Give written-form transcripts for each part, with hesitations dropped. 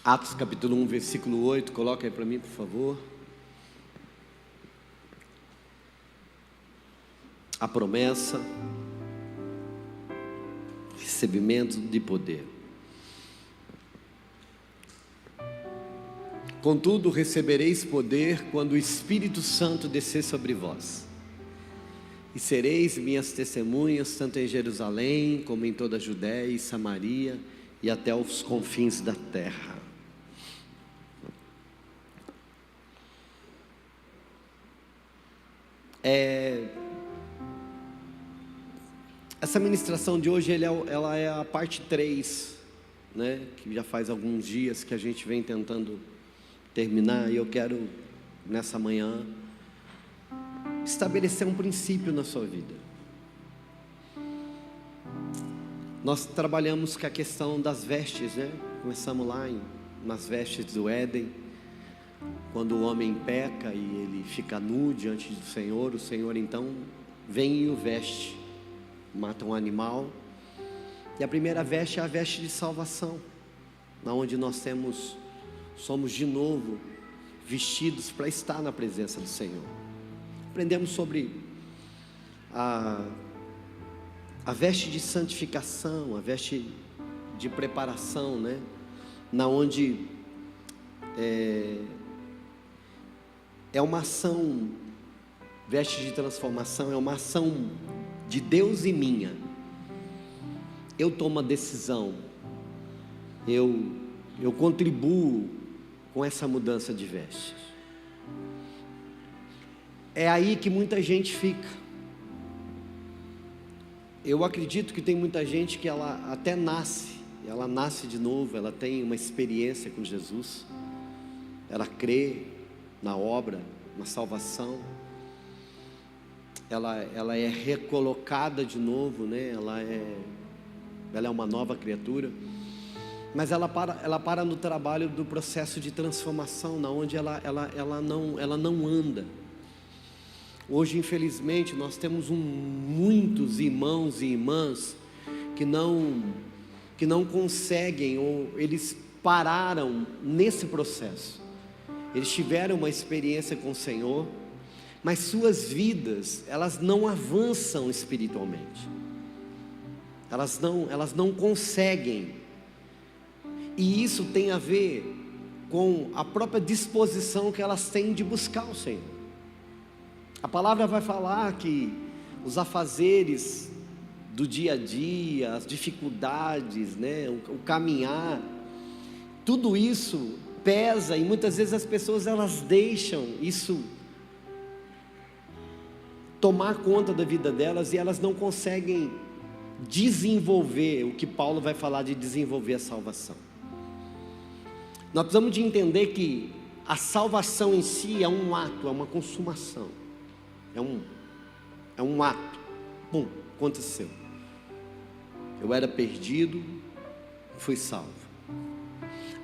Atos capítulo 1, versículo 8, coloca aí para mim, por favor. A promessa, recebimento de poder. Contudo, recebereis poder quando o Espírito Santo descer sobre vós, e sereis minhas testemunhas, tanto em Jerusalém, como em toda a Judéia e Samaria, e até os confins da terra. Essa ministração de hoje, ela é a parte 3, né? Que já faz alguns dias que a gente vem tentando terminar, e eu quero, nessa manhã, estabelecer um princípio na sua vida. Nós trabalhamos com a questão das vestes, né? Começamos lá nas vestes do Éden, quando o homem peca e ele fica nu diante do Senhor, o Senhor então vem e o veste, mata um animal, e a primeira veste é a veste de salvação, onde nós somos de novo vestidos para estar na presença do Senhor. Aprendemos sobre a veste de santificação, a veste de preparação, né? Onde é uma ação, veste de transformação, é uma ação de Deus e minha. Eu tomo a decisão, eu contribuo com essa mudança de vestes. É aí que muita gente fica. Eu acredito que tem muita gente que ela até nasce de novo, ela tem uma experiência com Jesus, ela crê na obra, na salvação, ela é recolocada de novo, né? Ela é uma nova criatura, mas ela para no trabalho do processo de transformação, onde ela não anda. Hoje, infelizmente, nós temos muitos irmãos e irmãs que não conseguem, ou eles pararam nesse processo. Eles tiveram uma experiência com o Senhor, mas suas vidas, elas não avançam espiritualmente. Elas não conseguem. E isso tem a ver com a própria disposição que elas têm de buscar o Senhor. A palavra vai falar que os afazeres do dia a dia, as dificuldades, né, o caminhar, tudo isso pesa, e muitas vezes as pessoas elas deixam isso tomar conta da vida delas, e elas não conseguem desenvolver o que Paulo vai falar de desenvolver a salvação. Nós precisamos de entender que a salvação em si é um ato, é uma consumação, é um ato. Bum, aconteceu. Eu era perdido, fui salvo.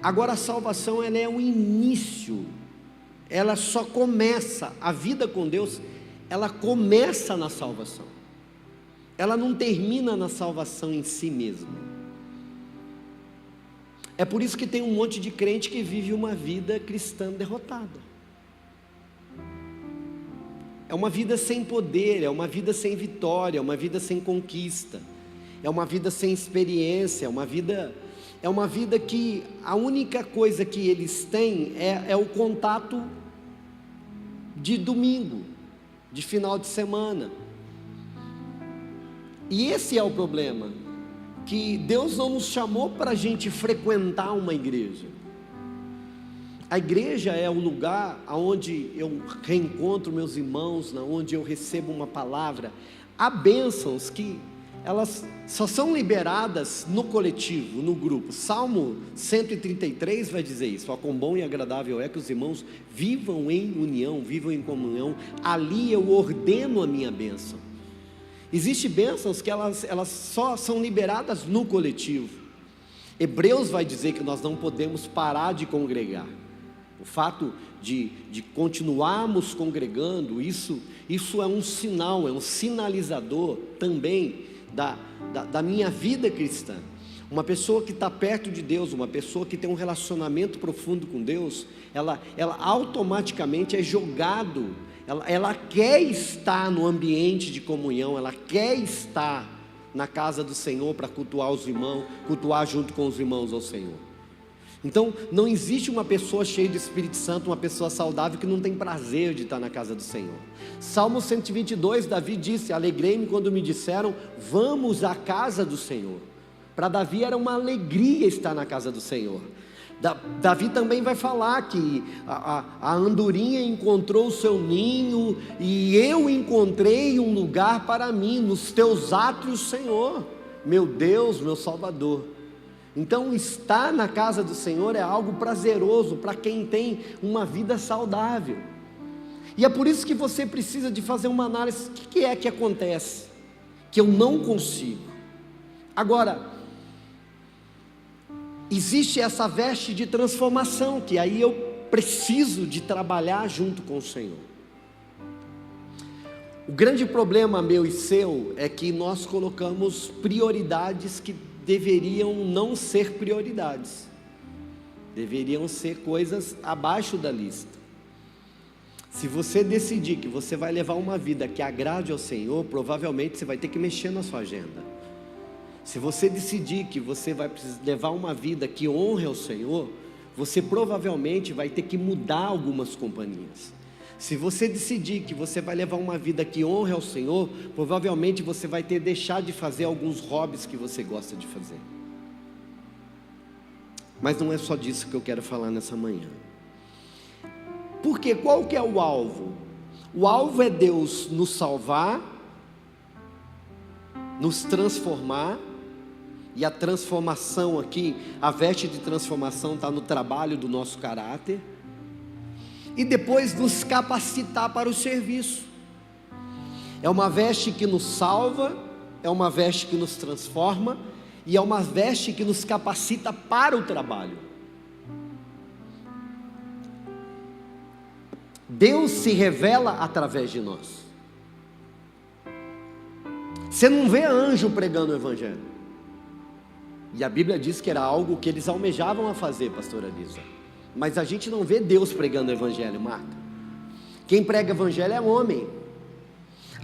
Agora a salvação, ela é um início, ela só começa, a vida com Deus, ela começa na salvação, ela não termina na salvação em si mesma. É por isso que tem um monte de crente que vive uma vida cristã derrotada. É uma vida sem poder, é uma vida sem vitória, é uma vida sem conquista, é uma vida sem experiência, é uma vida que a única coisa que eles têm é o contato de domingo, de final de semana. E esse é o problema, que Deus não nos chamou para a gente frequentar uma igreja. A igreja é o lugar onde eu reencontro meus irmãos, onde eu recebo uma palavra. Há bênçãos que elas só são liberadas no coletivo, no grupo. Salmo 133 vai dizer isso: ó, quão bom e agradável é que os irmãos vivam em união, vivam em comunhão, ali eu ordeno a minha bênção. Existem bênçãos que elas só são liberadas no coletivo. Hebreus vai dizer que nós não podemos parar de congregar. O fato de continuarmos congregando, isso é um sinal, é um sinalizador também da minha vida cristã. Uma pessoa que está perto de Deus, uma pessoa que tem um relacionamento profundo com Deus, ela automaticamente é jogado, ela quer estar no ambiente de comunhão, ela quer estar na casa do Senhor para cultuar os irmãos, cultuar junto com os irmãos ao Senhor. Então, não existe uma pessoa cheia do Espírito Santo, uma pessoa saudável que não tem prazer de estar na casa do Senhor. Salmo 122, Davi disse: alegrei-me quando me disseram, vamos à casa do Senhor. Para Davi era uma alegria estar na casa do Senhor. Davi também vai falar que a andorinha encontrou o seu ninho, e eu encontrei um lugar para mim, nos teus átrios, Senhor, meu Deus, meu Salvador. Então, estar na casa do Senhor é algo prazeroso para quem tem uma vida saudável. E é por isso que você precisa de fazer uma análise: o que é que acontece que eu não consigo? Agora, existe essa veste de transformação, que aí eu preciso de trabalhar junto com o Senhor. O grande problema meu e seu é que nós colocamos prioridades que deveriam não ser prioridades, deveriam ser coisas abaixo da lista. Se você decidir que você vai levar uma vida que agrade ao Senhor, provavelmente você vai ter que mexer na sua agenda. Se você decidir que você vai levar uma vida que honre ao Senhor, você provavelmente vai ter que mudar algumas companhias. Se você decidir que você vai levar uma vida que honre ao Senhor, provavelmente você vai ter que deixar de fazer alguns hobbies que você gosta de fazer. Mas não é só disso que eu quero falar nessa manhã. Porque qual que é o alvo? O alvo é Deus nos salvar, nos transformar. E a transformação aqui, a veste de transformação está no trabalho do nosso caráter. E depois nos capacitar para o serviço. É uma veste que nos salva, é uma veste que nos transforma, e é uma veste que nos capacita para o trabalho. Deus se revela através de nós. Você não vê anjo pregando o Evangelho. E a Bíblia diz que era algo que eles almejavam a fazer, pastora Lisa. Mas a gente não vê Deus pregando o Evangelho, Marta. Quem prega o Evangelho é homem.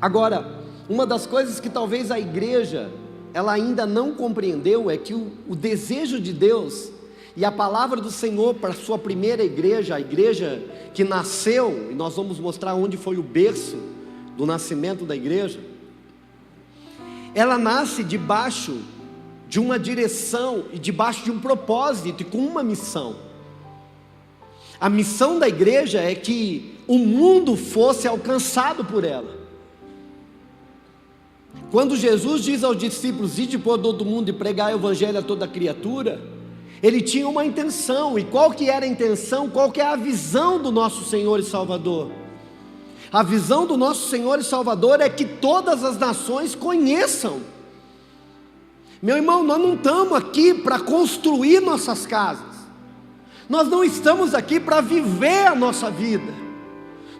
Agora, uma das coisas que talvez a igreja ela ainda não compreendeu é que o desejo de Deus e a palavra do Senhor para a sua primeira igreja, a igreja que nasceu, e nós vamos mostrar onde foi o berço do nascimento da igreja, ela nasce debaixo de uma direção e debaixo de um propósito e com uma missão. A missão da igreja é que o mundo fosse alcançado por ela. Quando Jesus diz aos discípulos: ide por todo mundo e pregar o Evangelho a toda criatura, ele tinha uma intenção. E qual que era a intenção? Qual que é a visão do nosso Senhor e Salvador? A visão do nosso Senhor e Salvador é que todas as nações conheçam. Meu irmão, nós não estamos aqui para construir nossas casas. Nós não estamos aqui para viver a nossa vida.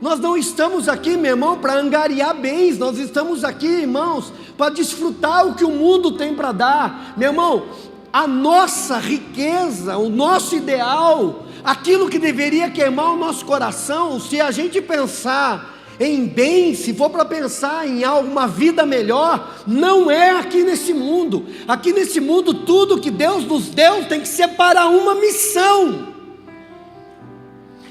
Nós não estamos aqui, meu irmão, para angariar bens. Nós estamos aqui, irmãos, para desfrutar o que o mundo tem para dar. Meu irmão, a nossa riqueza, o nosso ideal, aquilo que deveria queimar o nosso coração, se a gente pensar em bem, se for para pensar em alguma vida melhor, não é aqui nesse mundo. Aqui nesse mundo, tudo que Deus nos deu tem que ser para uma missão.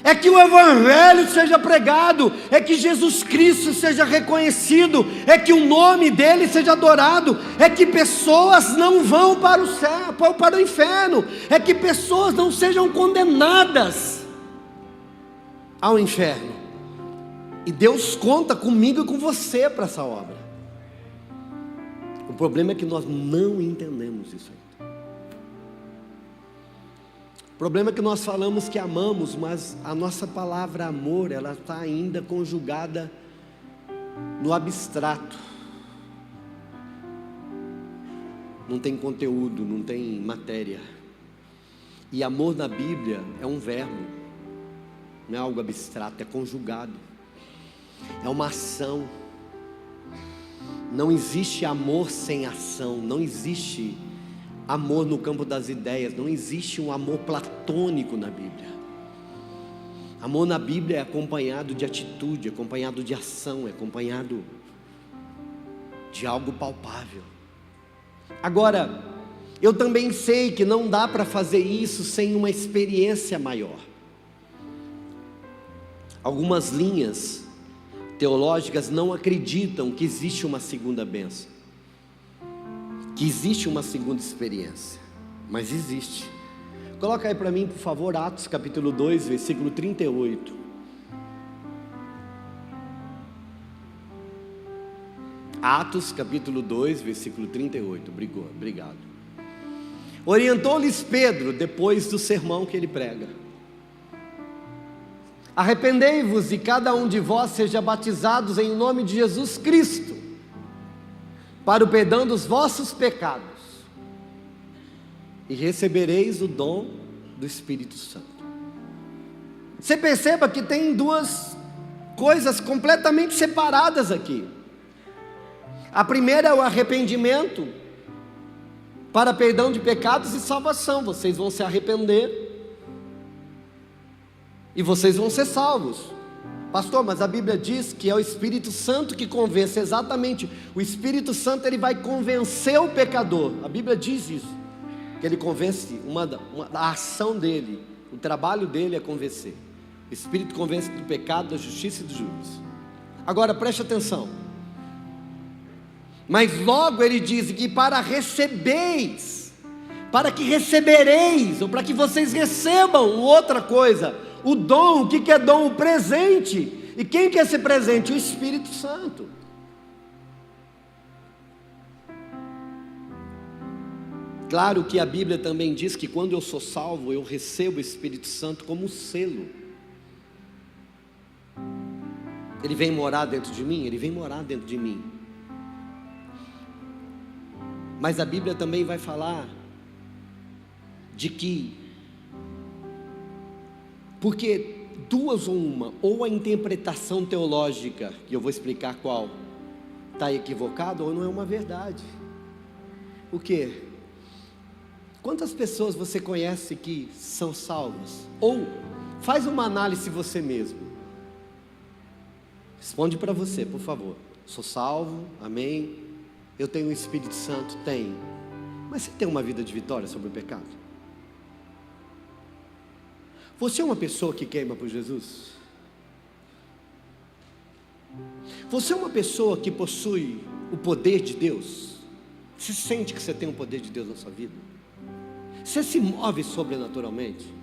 É que o Evangelho seja pregado, é que Jesus Cristo seja reconhecido, é que o nome dele seja adorado, é que pessoas não vão para o céu, para o inferno, é que pessoas não sejam condenadas ao inferno. E Deus conta comigo e com você para essa obra. O problema é que nós não entendemos isso ainda. O problema é que nós falamos que amamos, mas a nossa palavra amor, ela está ainda conjugada no abstrato. Não tem conteúdo, não tem matéria. E amor na Bíblia é um verbo, não é algo abstrato, é conjugado. É uma ação. Não existe amor sem ação. Não existe amor no campo das ideias, não existe um amor platônico na Bíblia. Amor na Bíblia é acompanhado de atitude, acompanhado de ação, é acompanhado de algo palpável. Agora, eu também sei que não dá para fazer isso sem uma experiência maior. Algumas linhas teológicas não acreditam que existe uma segunda bênção, que existe uma segunda experiência, mas existe. Coloca aí para mim, por favor, Atos capítulo 2, versículo 38. Atos capítulo 2, versículo 38. Obrigado. Orientou-lhes Pedro, depois do sermão que ele prega: arrependei-vos e cada um de vós seja batizados em nome de Jesus Cristo, para o perdão dos vossos pecados, e recebereis o dom do Espírito Santo. Você perceba que tem duas coisas completamente separadas aqui. A primeira é o arrependimento para perdão de pecados e salvação. Vocês vão se arrepender e vocês vão ser salvos. Pastor, mas a Bíblia diz que é o Espírito Santo que convence. Exatamente, o Espírito Santo ele vai convencer o pecador. A Bíblia diz isso, que ele convence, a ação dele, o trabalho dele é convencer. O Espírito convence do pecado, da justiça e do juízo. Agora preste atenção, mas logo ele diz que para recebeis, para que recebereis, ou para que vocês recebam outra coisa, o dom. O que é dom? O presente. E quem que é esse presente? O Espírito Santo. Claro que a Bíblia também diz que quando eu sou salvo, eu recebo o Espírito Santo como um selo. Ele vem morar dentro de mim? Ele vem morar dentro de mim. Mas a Bíblia também vai falar de que, porque duas ou uma, ou a interpretação teológica, que eu vou explicar qual, está equivocada, ou não é uma verdade. O quê? Quantas pessoas você conhece que são salvas? Ou faz uma análise você mesmo. Responde para você, por favor. Sou salvo, amém. Eu tenho o Espírito Santo? Tenho. Mas você tem uma vida de vitória sobre o pecado? Você é uma pessoa que queima por Jesus? Você é uma pessoa que possui o poder de Deus? Você sente que você tem o poder de Deus na sua vida? Você se move sobrenaturalmente?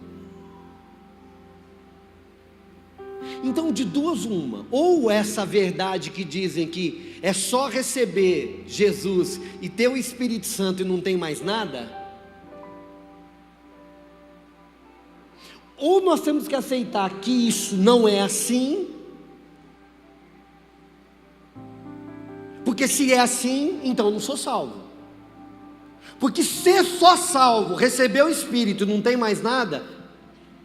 Então, de duas uma, ou essa verdade que dizem que é só receber Jesus e ter o Espírito Santo e não tem mais nada, ou nós temos que aceitar que isso não é assim, porque se é assim, então eu não sou salvo. Porque ser só salvo, receber o Espírito e não tem mais nada,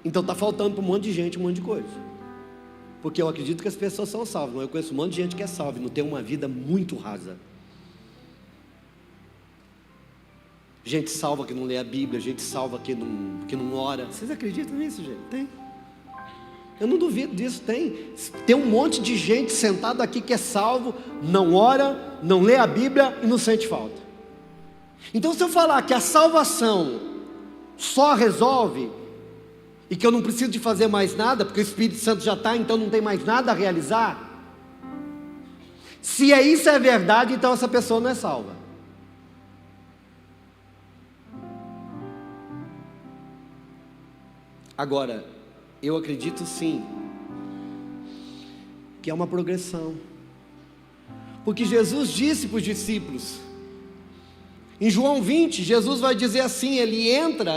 então está faltando para um monte de gente, um monte de coisa. Porque eu acredito que as pessoas são salvas, mas eu conheço um monte de gente que é salva e não tem uma vida muito rasa. Gente salva que não lê a Bíblia, gente salva que não ora. Vocês acreditam nisso, gente? Tem. Eu não duvido disso, tem um monte de gente sentado aqui que é salvo, não ora, não lê a Bíblia e não sente falta. Então, se eu falar que a salvação só resolve, e que eu não preciso de fazer mais nada, porque o Espírito Santo já está, então não tem mais nada a realizar, se isso é verdade, então essa pessoa não é salva. Agora, eu acredito sim, que é uma progressão, porque Jesus disse para os discípulos, em João 20, Jesus vai dizer assim, ele entra,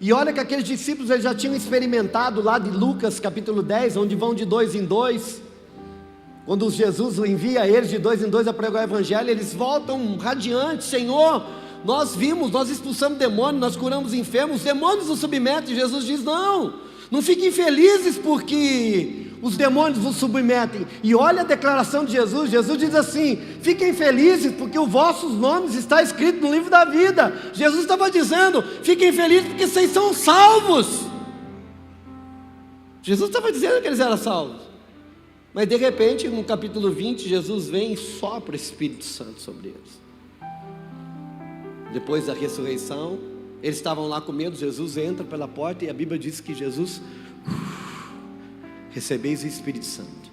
e olha que aqueles discípulos eles já tinham experimentado lá de Lucas capítulo 10, onde vão de 2 em 2, quando Jesus envia eles de 2 em 2 a pregar o Evangelho, eles voltam radiantes, Senhor, nós vimos, nós expulsamos demônios, nós curamos enfermos, os demônios nos submetem. Jesus diz, não fiquem felizes porque os demônios vos submetem. E olha a declaração de Jesus. Jesus diz assim: fiquem felizes porque os vossos nomes estão escritos no livro da vida. Jesus estava dizendo: fiquem felizes porque vocês são salvos. Jesus estava dizendo que eles eram salvos. Mas de repente, no capítulo 20, Jesus vem e sopra o Espírito Santo sobre eles. Depois da ressurreição, eles estavam lá com medo. Jesus entra pela porta e a Bíblia diz que Jesus: recebeis o Espírito Santo.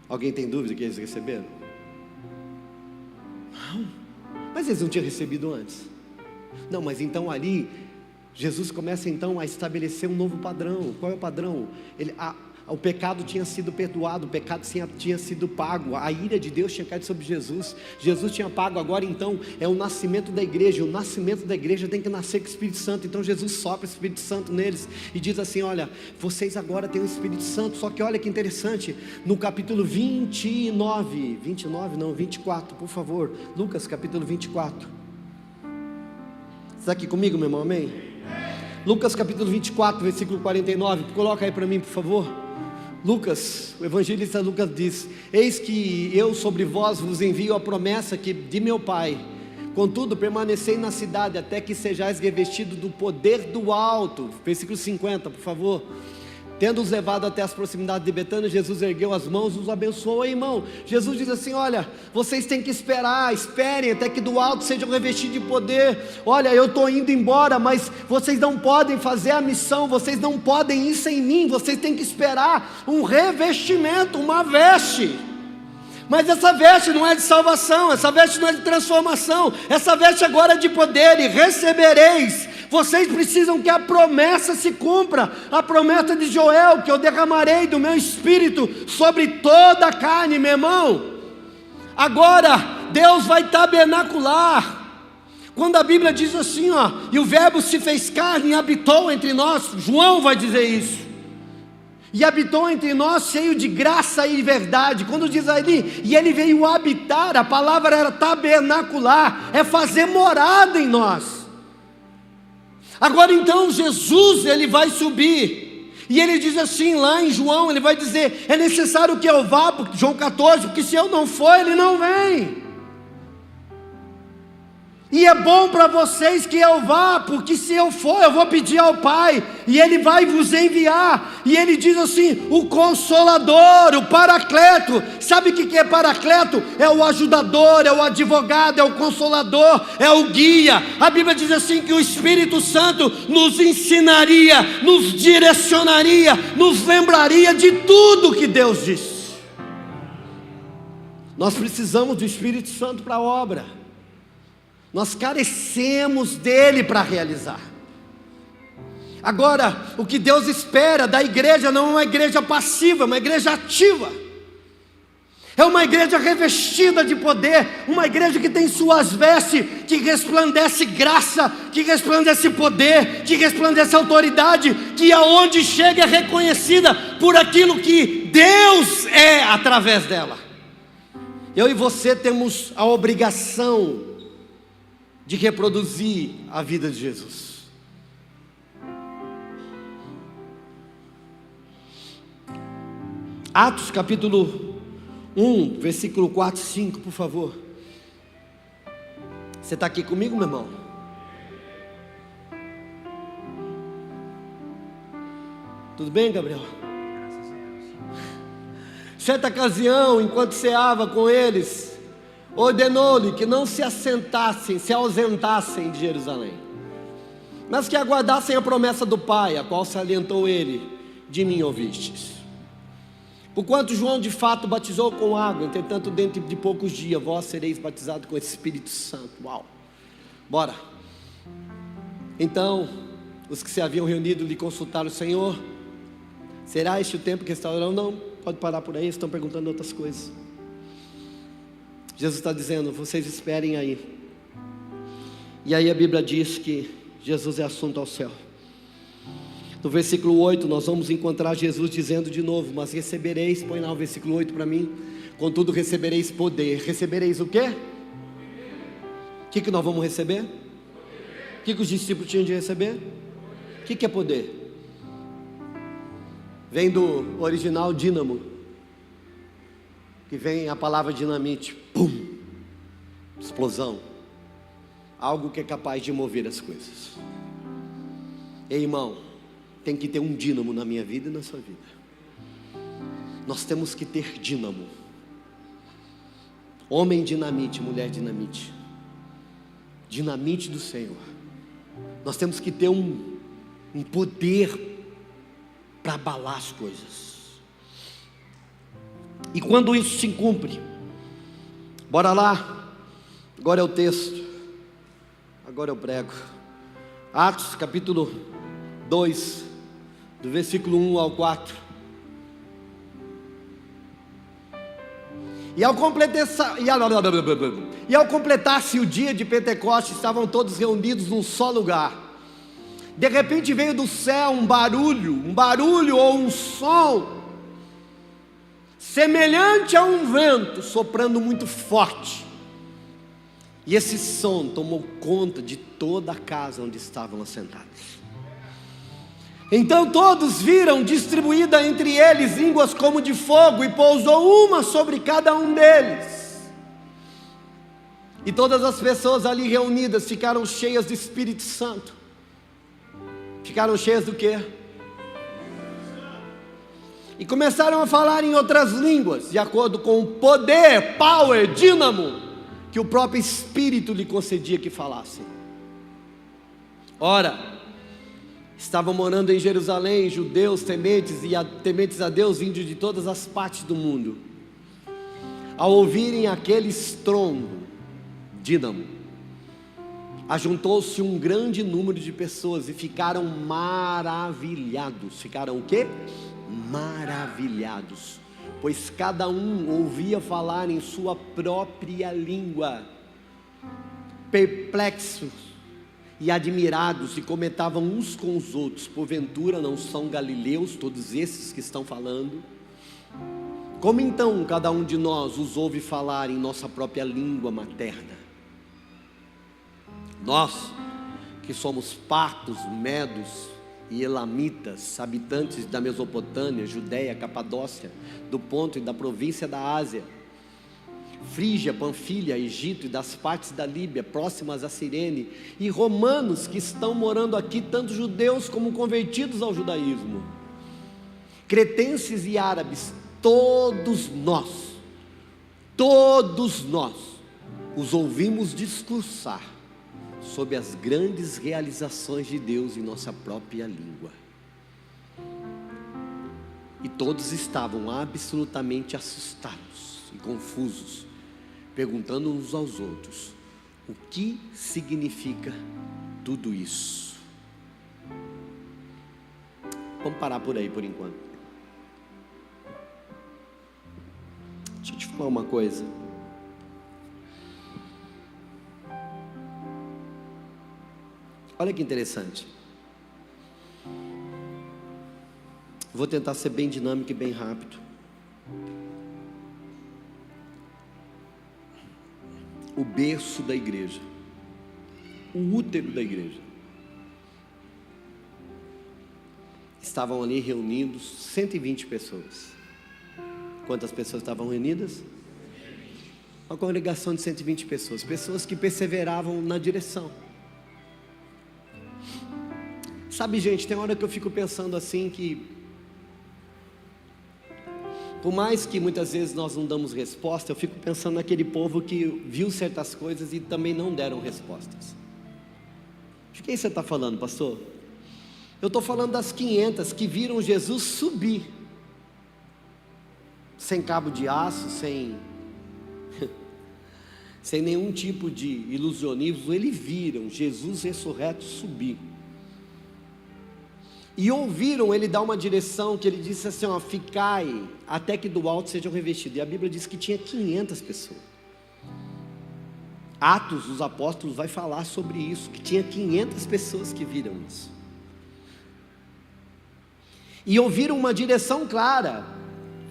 Alguém tem dúvida que eles receberam? Não, mas eles não tinham recebido antes. Não, mas então ali Jesus começa então a estabelecer um novo padrão. Qual é o padrão? O pecado tinha sido perdoado, o pecado tinha sido pago, a ira de Deus tinha caído sobre Jesus. Jesus tinha pago, agora então é o nascimento da igreja. O nascimento da igreja tem que nascer com o Espírito Santo. Então Jesus sopra o Espírito Santo neles e diz assim: olha, vocês agora têm o Espírito Santo. Só que olha que interessante, no capítulo 24, por favor, Lucas capítulo 24. Você está aqui comigo, meu irmão? Amém? Lucas capítulo 24, versículo 49, coloca aí para mim, por favor. Lucas, o evangelista Lucas diz: eis que eu sobre vós vos envio a promessa de meu Pai, contudo permanecei na cidade até que sejais revestidos do poder do alto. Versículo 50, por favor. Tendo-os levado até as proximidades de Betânia, Jesus ergueu as mãos e os abençoou. Irmão, Jesus diz assim: olha, vocês têm que esperem até que do alto sejam revestidos de poder. Olha, eu estou indo embora, mas vocês não podem fazer a missão, vocês não podem ir sem mim, vocês têm que esperar um revestimento, uma veste. Mas essa veste não é de salvação, essa veste não é de transformação, essa veste agora é de poder. E recebereis. Vocês precisam que a promessa se cumpra, a promessa de Joel, que eu derramarei do meu espírito sobre toda a carne, meu irmão. Agora Deus vai tabernacular. Quando a Bíblia diz assim, ó, e o verbo se fez carne e habitou entre nós, João vai dizer isso. E habitou entre nós cheio de graça e verdade. Quando diz ali, e ele veio habitar, a palavra era tabernacular, é fazer morada em nós. Agora então Jesus, ele vai subir, e ele diz assim lá em João, ele vai dizer: é necessário que eu vá, João 14, porque se eu não for, ele não vem. E é bom para vocês que eu vá, porque se eu for, eu vou pedir ao Pai, e Ele vai vos enviar. E Ele diz assim: o Consolador, o Paracleto. Sabe o que é Paracleto? É o ajudador, é o advogado, é o Consolador, é o guia. A Bíblia diz assim que o Espírito Santo nos ensinaria, nos direcionaria, nos lembraria de tudo que Deus disse. Nós precisamos do Espírito Santo para a obra. Nós carecemos dele para realizar. Agora, o que Deus espera da igreja não é uma igreja passiva, é uma igreja ativa. É uma igreja revestida de poder, uma igreja que tem suas vestes, que resplandece graça, que resplandece poder, que resplandece autoridade, que aonde chega é reconhecida por aquilo que Deus é através dela. Eu e você temos a obrigação de reproduzir a vida de Jesus. Atos capítulo 1, versículo 4 e 5, por favor. Você está aqui comigo, meu irmão? Tudo bem, Gabriel? Graças a Deus. Certa ocasião, enquanto ceava com eles, ordenou-lhe que não se ausentassem de Jerusalém, mas que aguardassem a promessa do Pai, a qual salientou ele: de mim ouvistes. Porquanto João de fato batizou com água, entretanto dentro de poucos dias vós sereis batizados com o Espírito Santo. Uau! Bora! Então os que se haviam reunido lhe consultaram: Senhor, será este o tempo que restaurarão? Não, pode parar por aí, estão perguntando outras coisas. Jesus está dizendo: vocês esperem aí. E aí a Bíblia diz que Jesus é assunto ao céu. No versículo 8 nós vamos encontrar Jesus dizendo de novo: mas recebereis, põe lá o versículo 8 para mim. Contudo recebereis poder. Recebereis o quê? O que nós vamos receber? O que os discípulos tinham de receber? O que é poder? Vem do original dínamo, que vem a palavra dinamite, pum, explosão, algo que é capaz de mover as coisas. Ei, irmão, tem que ter um dínamo na minha vida e na sua vida. Nós temos que ter dínamo. Homem dinamite, mulher dinamite, dinamite do Senhor. Nós temos que ter um poder para abalar as coisas. E quando isso se cumpre, bora lá, agora é o texto, agora eu prego. Atos capítulo 2, do versículo 1 ao 4. E ao completar-se o dia de Pentecostes, estavam todos reunidos num só lugar. De repente veio do céu um barulho ou um som, semelhante a um vento soprando muito forte. E esse som tomou conta de toda a casa onde estavam assentados. Então todos viram distribuída entre eles línguas como de fogo, e pousou uma sobre cada um deles. E todas as pessoas ali reunidas ficaram cheias do Espírito Santo. Ficaram cheias do quê? E começaram a falar em outras línguas, de acordo com o poder, power, dínamo, que o próprio Espírito lhe concedia que falassem. Ora, estavam morando em Jerusalém judeus tementes a Deus, vindos de todas as partes do mundo. Ao ouvirem aquele estrondo, dínamo, ajuntou-se um grande número de pessoas e ficaram maravilhados. Ficaram o quê? Maravilhados, pois cada um ouvia falar em sua própria língua. Perplexos e admirados, e comentavam uns com os outros: porventura não são galileus todos esses que estão falando? Como então cada um de nós os ouve falar em nossa própria língua materna? Nós, que somos partos, medos e elamitas, habitantes da Mesopotâmia, Judéia, Capadócia, do Ponto e da província da Ásia, Frígia, Panfilha, Egito e das partes da Líbia, próximas a Cirene, e romanos que estão morando aqui, tanto judeus como convertidos ao judaísmo, cretenses e árabes, todos nós os ouvimos discursar sobre as grandes realizações de Deus em nossa própria língua. E todos estavam absolutamente assustados e confusos, perguntando uns aos outros: o que significa tudo isso? Vamos parar por aí por enquanto. Deixa eu te falar uma coisa. Olha que interessante. Vou tentar ser bem dinâmico e bem rápido. O berço da igreja, o útero da igreja, estavam ali reunidos 120 pessoas. Quantas pessoas estavam reunidas? Uma congregação de 120 pessoas, pessoas que perseveravam na direção. Sabe, gente, tem hora que eu fico pensando assim, que por mais que muitas vezes nós não damos resposta, eu fico pensando naquele povo que viu certas coisas e também não deram respostas. De quem você está falando, pastor? Eu estou falando das 500 que viram Jesus subir, sem cabo de aço, sem nenhum tipo de ilusionismo. Eles viram Jesus ressurreto subir. E ouviram ele dar uma direção, que ele disse assim, ó: ficai até que do alto sejam revestidos. E a Bíblia diz que tinha 500 pessoas. Atos dos Apóstolos vai falar sobre isso, que tinha 500 pessoas que viram isso. E ouviram uma direção clara: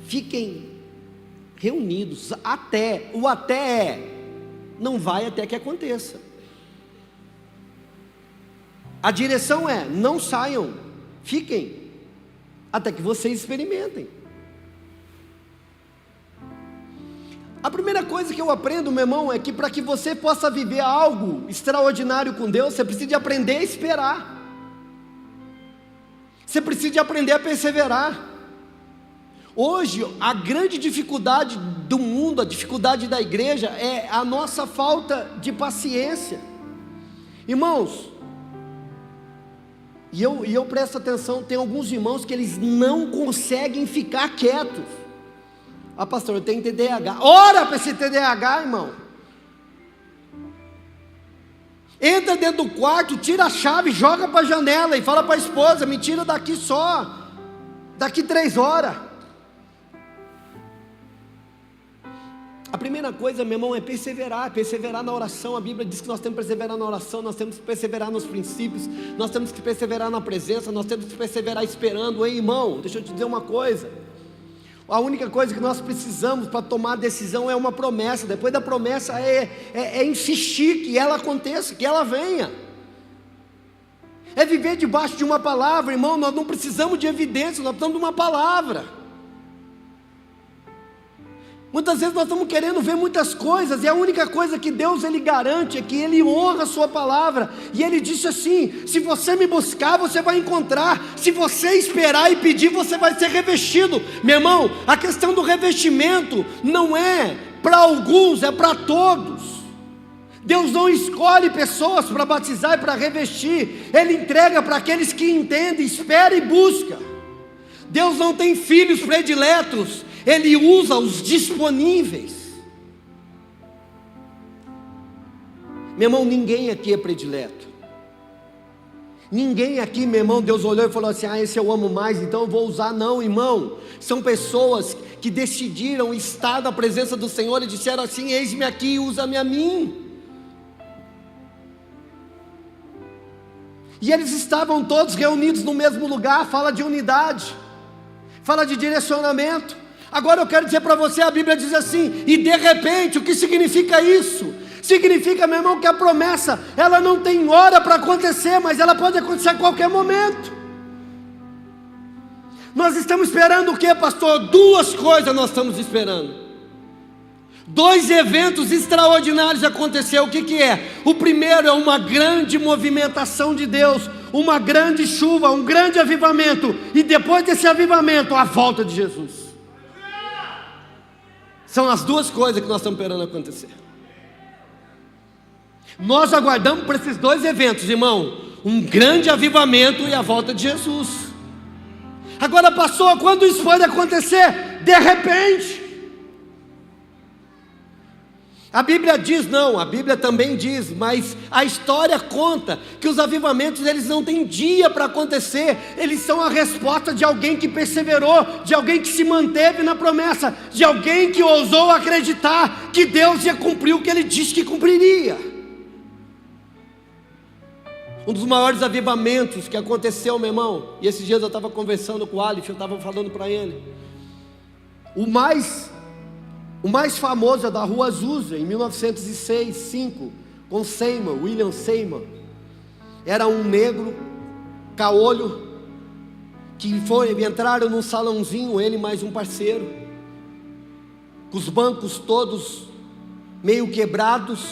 fiquem reunidos até. O até é, não vai até que aconteça. A direção é: não saiam, fiquem até que vocês experimentem. A primeira coisa que eu aprendo, meu irmão, é que para que você possa viver algo extraordinário com Deus, você precisa de aprender a esperar. Você precisa de aprender a perseverar. Hoje, a grande dificuldade do mundo, a dificuldade da igreja, é a nossa falta de paciência. Irmãos, e eu presto atenção, tem alguns irmãos que eles não conseguem ficar quietos. Ah, pastor, eu tenho TDAH. Ora para esse TDAH, irmão. Entra dentro do quarto, tira a chave, joga para a janela e fala para a esposa: me tira daqui só, daqui 3 horas. A primeira coisa, meu irmão, é perseverar na oração. A Bíblia diz que nós temos que perseverar na oração, nós temos que perseverar nos princípios, nós temos que perseverar na presença, nós temos que perseverar esperando. Hein, irmão, deixa eu te dizer uma coisa. A única coisa que nós precisamos para tomar a decisão é uma promessa. Depois da promessa é insistir que ela aconteça, que ela venha. É viver debaixo de uma palavra, irmão. Nós não precisamos de evidência, nós precisamos de uma palavra. Muitas vezes nós estamos querendo ver muitas coisas, e a única coisa que Deus Ele garante é que Ele honra a sua palavra. E Ele disse assim: se você me buscar, você vai encontrar. Se você esperar e pedir, você vai ser revestido. Meu irmão, a questão do revestimento não é para alguns, é para todos. Deus não escolhe pessoas para batizar e para revestir. Ele entrega para aqueles que entendem, espera e busca. Deus não tem filhos prediletos, Ele usa os disponíveis. Meu irmão, ninguém aqui é predileto. Ninguém aqui, meu irmão, Deus olhou e falou assim: ah, esse eu amo mais, então eu vou usar. Não, irmão, são pessoas que decidiram estar na presença do Senhor e disseram assim: eis-me aqui, usa-me a mim. E eles estavam todos reunidos no mesmo lugar. Fala de unidade, fala de direcionamento. Agora eu quero dizer para você, a Bíblia diz assim: e de repente, o que significa isso? Significa, meu irmão, que a promessa, ela não tem hora para acontecer, mas ela pode acontecer a qualquer momento. Nós estamos esperando o que, pastor? 2 coisas nós estamos esperando. 2 eventos extraordinários aconteceram. O que é? O primeiro é uma grande movimentação de Deus, uma grande chuva, um grande avivamento, e depois desse avivamento, a volta de Jesus. São as 2 coisas que nós estamos esperando acontecer. Nós aguardamos por esses 2 eventos, irmão: um grande avivamento e a volta de Jesus. Agora, pastor, quando isso pode acontecer? De repente. A Bíblia diz, não, a Bíblia também diz, mas a história conta que os avivamentos, eles não têm dia para acontecer. Eles são a resposta de alguém que perseverou, de alguém que se manteve na promessa, de alguém que ousou acreditar que Deus ia cumprir o que Ele disse que cumpriria. Um dos maiores avivamentos que aconteceu, meu irmão, e esses dias eu estava conversando com o Alif, eu estava falando para ele, o mais famoso é da Rua Azusa, em 1906-5, com Seymour, William Seymour. Era um negro, caolho, que entraram num salãozinho, ele mais um parceiro, com os bancos todos meio quebrados,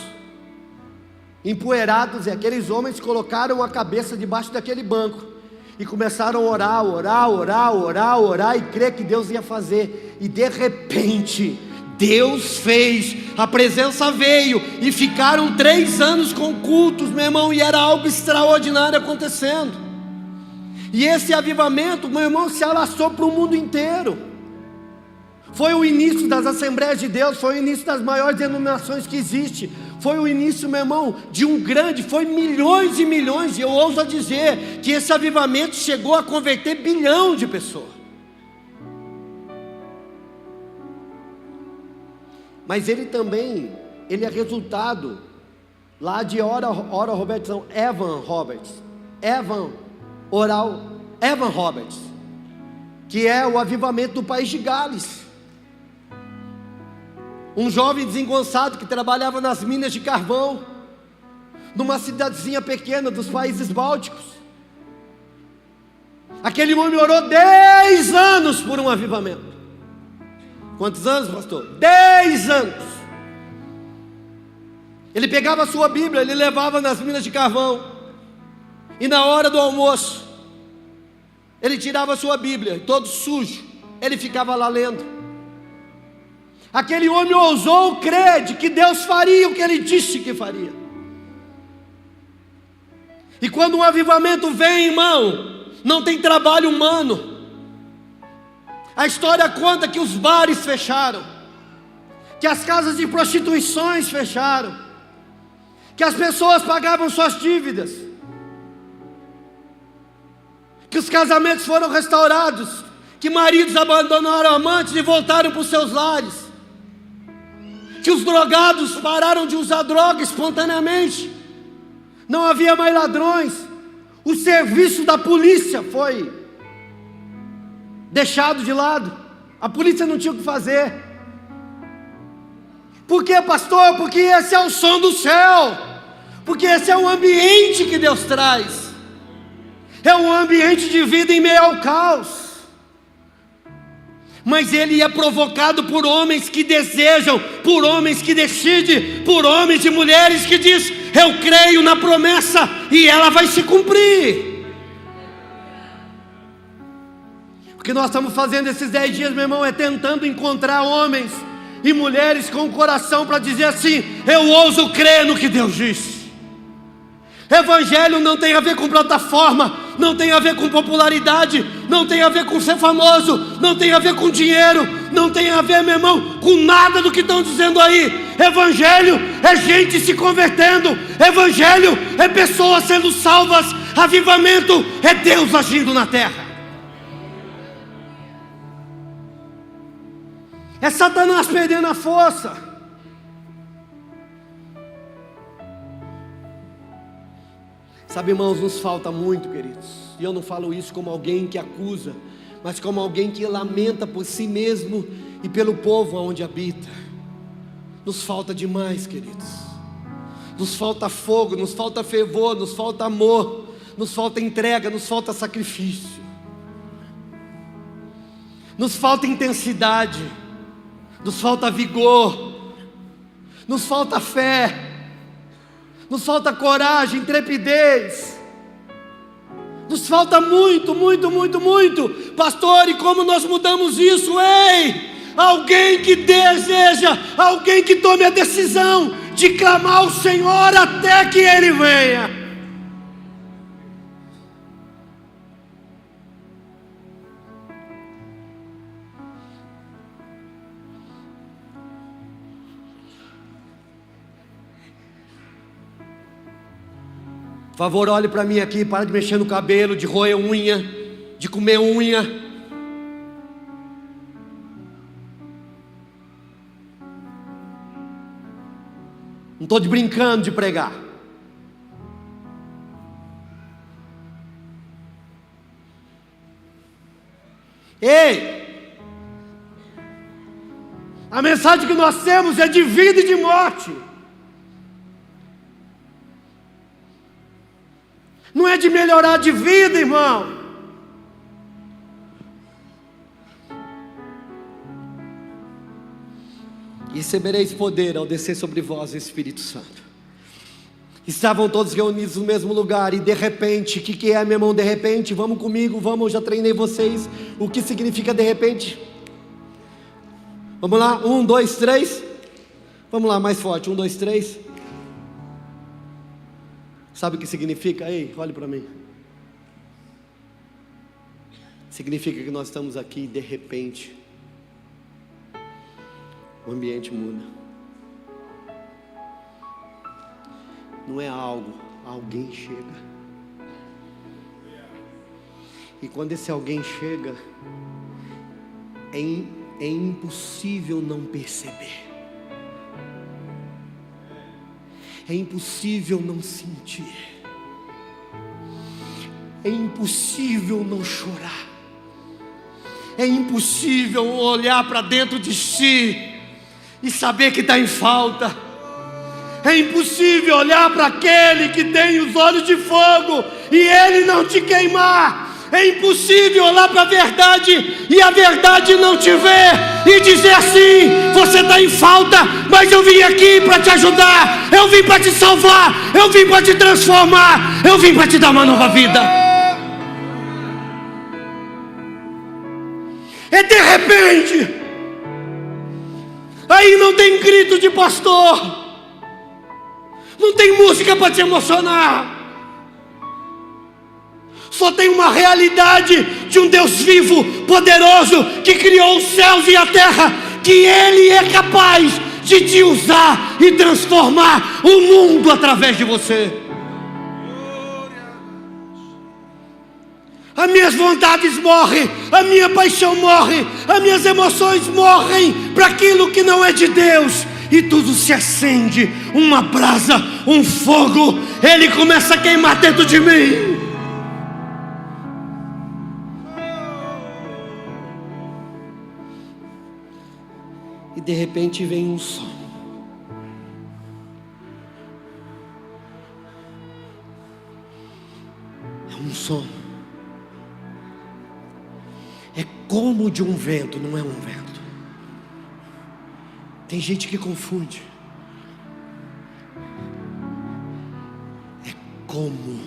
empoeirados, e aqueles homens colocaram a cabeça debaixo daquele banco, e começaram a orar, e crer que Deus ia fazer, e de repente, Deus fez, a presença veio, e ficaram 3 anos com cultos, meu irmão, e era algo extraordinário acontecendo. E esse avivamento, meu irmão, se alastrou para o mundo inteiro. Foi o início das Assembleias de Deus, foi o início das maiores denominações que existe, foi o início, meu irmão, de um grande, foi milhões e milhões, e eu ouso dizer que esse avivamento chegou a converter 1 bilhão de pessoas. Mas ele também, ele é resultado lá de Evan Roberts, que é o avivamento do país de Gales. Um jovem desengonçado que trabalhava nas minas de carvão, numa cidadezinha pequena dos países bálticos. Aquele homem orou 10 anos por um avivamento. Quantos anos, pastor? 10 anos. Ele pegava a sua Bíblia, ele levava nas minas de carvão, e na hora do almoço, ele tirava a sua Bíblia, todo sujo, ele ficava lá lendo. Aquele homem ousou crer de que Deus faria o que ele disse que faria. E quando um avivamento vem, irmão, não tem trabalho humano. A história conta que os bares fecharam, que as casas de prostituições fecharam, que as pessoas pagavam suas dívidas, que os casamentos foram restaurados, que maridos abandonaram amantes e voltaram para os seus lares, que os drogados pararam de usar droga espontaneamente, não havia mais ladrões, o serviço da polícia foi deixado de lado, a polícia não tinha o que fazer. Por quê, pastor? Porque esse é o som do céu, porque esse é o ambiente que Deus traz, é um ambiente de vida em meio ao caos. Mas ele é provocado por homens que desejam, por homens que decidem, por homens e mulheres que dizem: eu creio na promessa e ela vai se cumprir. O que nós estamos fazendo esses 10 dias, meu irmão, é tentando encontrar homens e mulheres com o coração para dizer assim: eu ouso crer no que Deus diz. Evangelho não tem a ver com plataforma, não tem a ver com popularidade, não tem a ver com ser famoso, não tem a ver com dinheiro, não tem a ver, meu irmão, com nada do que estão dizendo aí. Evangelho é gente se convertendo, evangelho é pessoas sendo salvas, avivamento é Deus agindo na terra. É Satanás perdendo a força. Sabe, irmãos, nos falta muito, queridos. E eu não falo isso como alguém que acusa, mas como alguém que lamenta por si mesmo e pelo povo onde habita. Nos falta demais, queridos. Nos falta fogo, nos falta fervor, nos falta amor, nos falta entrega, nos falta sacrifício. Nos falta intensidade, nos falta vigor, nos falta fé, nos falta coragem, intrepidez, nos falta muito, muito, muito, muito. Pastor, e como nós mudamos isso? Ei, alguém que deseja, alguém que tome a decisão de clamar ao Senhor até que Ele venha. Por favor, olhe para mim aqui, para de mexer no cabelo, de roer unha, de comer unha. Não estou brincando de pregar. Ei! A mensagem que nós temos é de vida e de morte. Não é de melhorar de vida, irmão. E recebereis poder ao descer sobre vós o Espírito Santo. Estavam todos reunidos no mesmo lugar. E de repente, o que é, meu irmão? De repente, vamos comigo, vamos, eu já treinei vocês. O que significa de repente? Vamos lá, 1, 2, 3. Vamos lá, mais forte, 1, 2, 3. Sabe o que significa? Ei, olhe para mim. Significa que nós estamos aqui e de repente o ambiente muda. Não é algo, alguém chega. E quando esse alguém chega, é impossível não perceber. É impossível não sentir. É impossível não chorar. É impossível olhar para dentro de si e saber que está em falta. É impossível olhar para aquele que tem os olhos de fogo e ele não te queimar. É impossível olhar para a verdade e a verdade não te ver e dizer assim: você está em falta, mas eu vim aqui para te ajudar, eu vim para te salvar, eu vim para te transformar, eu vim para te dar uma nova vida. É de repente. Aí não tem grito de pastor, não tem música para te emocionar. Só tem uma realidade de um Deus vivo, poderoso, que criou os céus e a terra, que Ele é capaz de te usar e transformar o mundo através de você. As minhas vontades morrem, a minha paixão morre, as minhas emoções morrem para aquilo que não é de Deus. E tudo se acende, uma brasa, um fogo, Ele começa a queimar dentro de mim. E de repente vem um som. É um som. É como de um vento, não é um vento. Tem gente que confunde. É como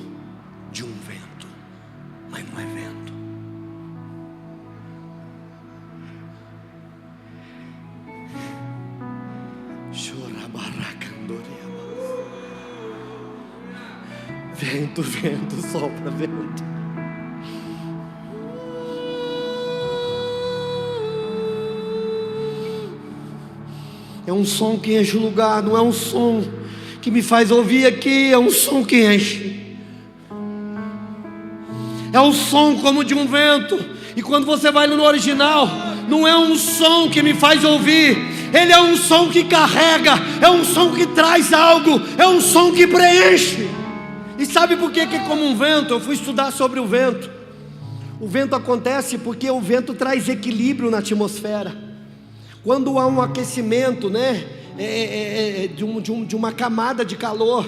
de um vento, mas não é vento. Vento, vento, sopra vento. É um som que enche o lugar, não é um som que me faz ouvir aqui, é um som que enche. É um som como de um vento. E quando você vai no original, não é um som que me faz ouvir, ele é um som que carrega, é um som que traz algo, é um som que preenche. E sabe por que é como um vento? Eu fui estudar sobre o vento. O vento acontece porque o vento traz equilíbrio na atmosfera. Quando há um aquecimento, né, de uma camada de calor,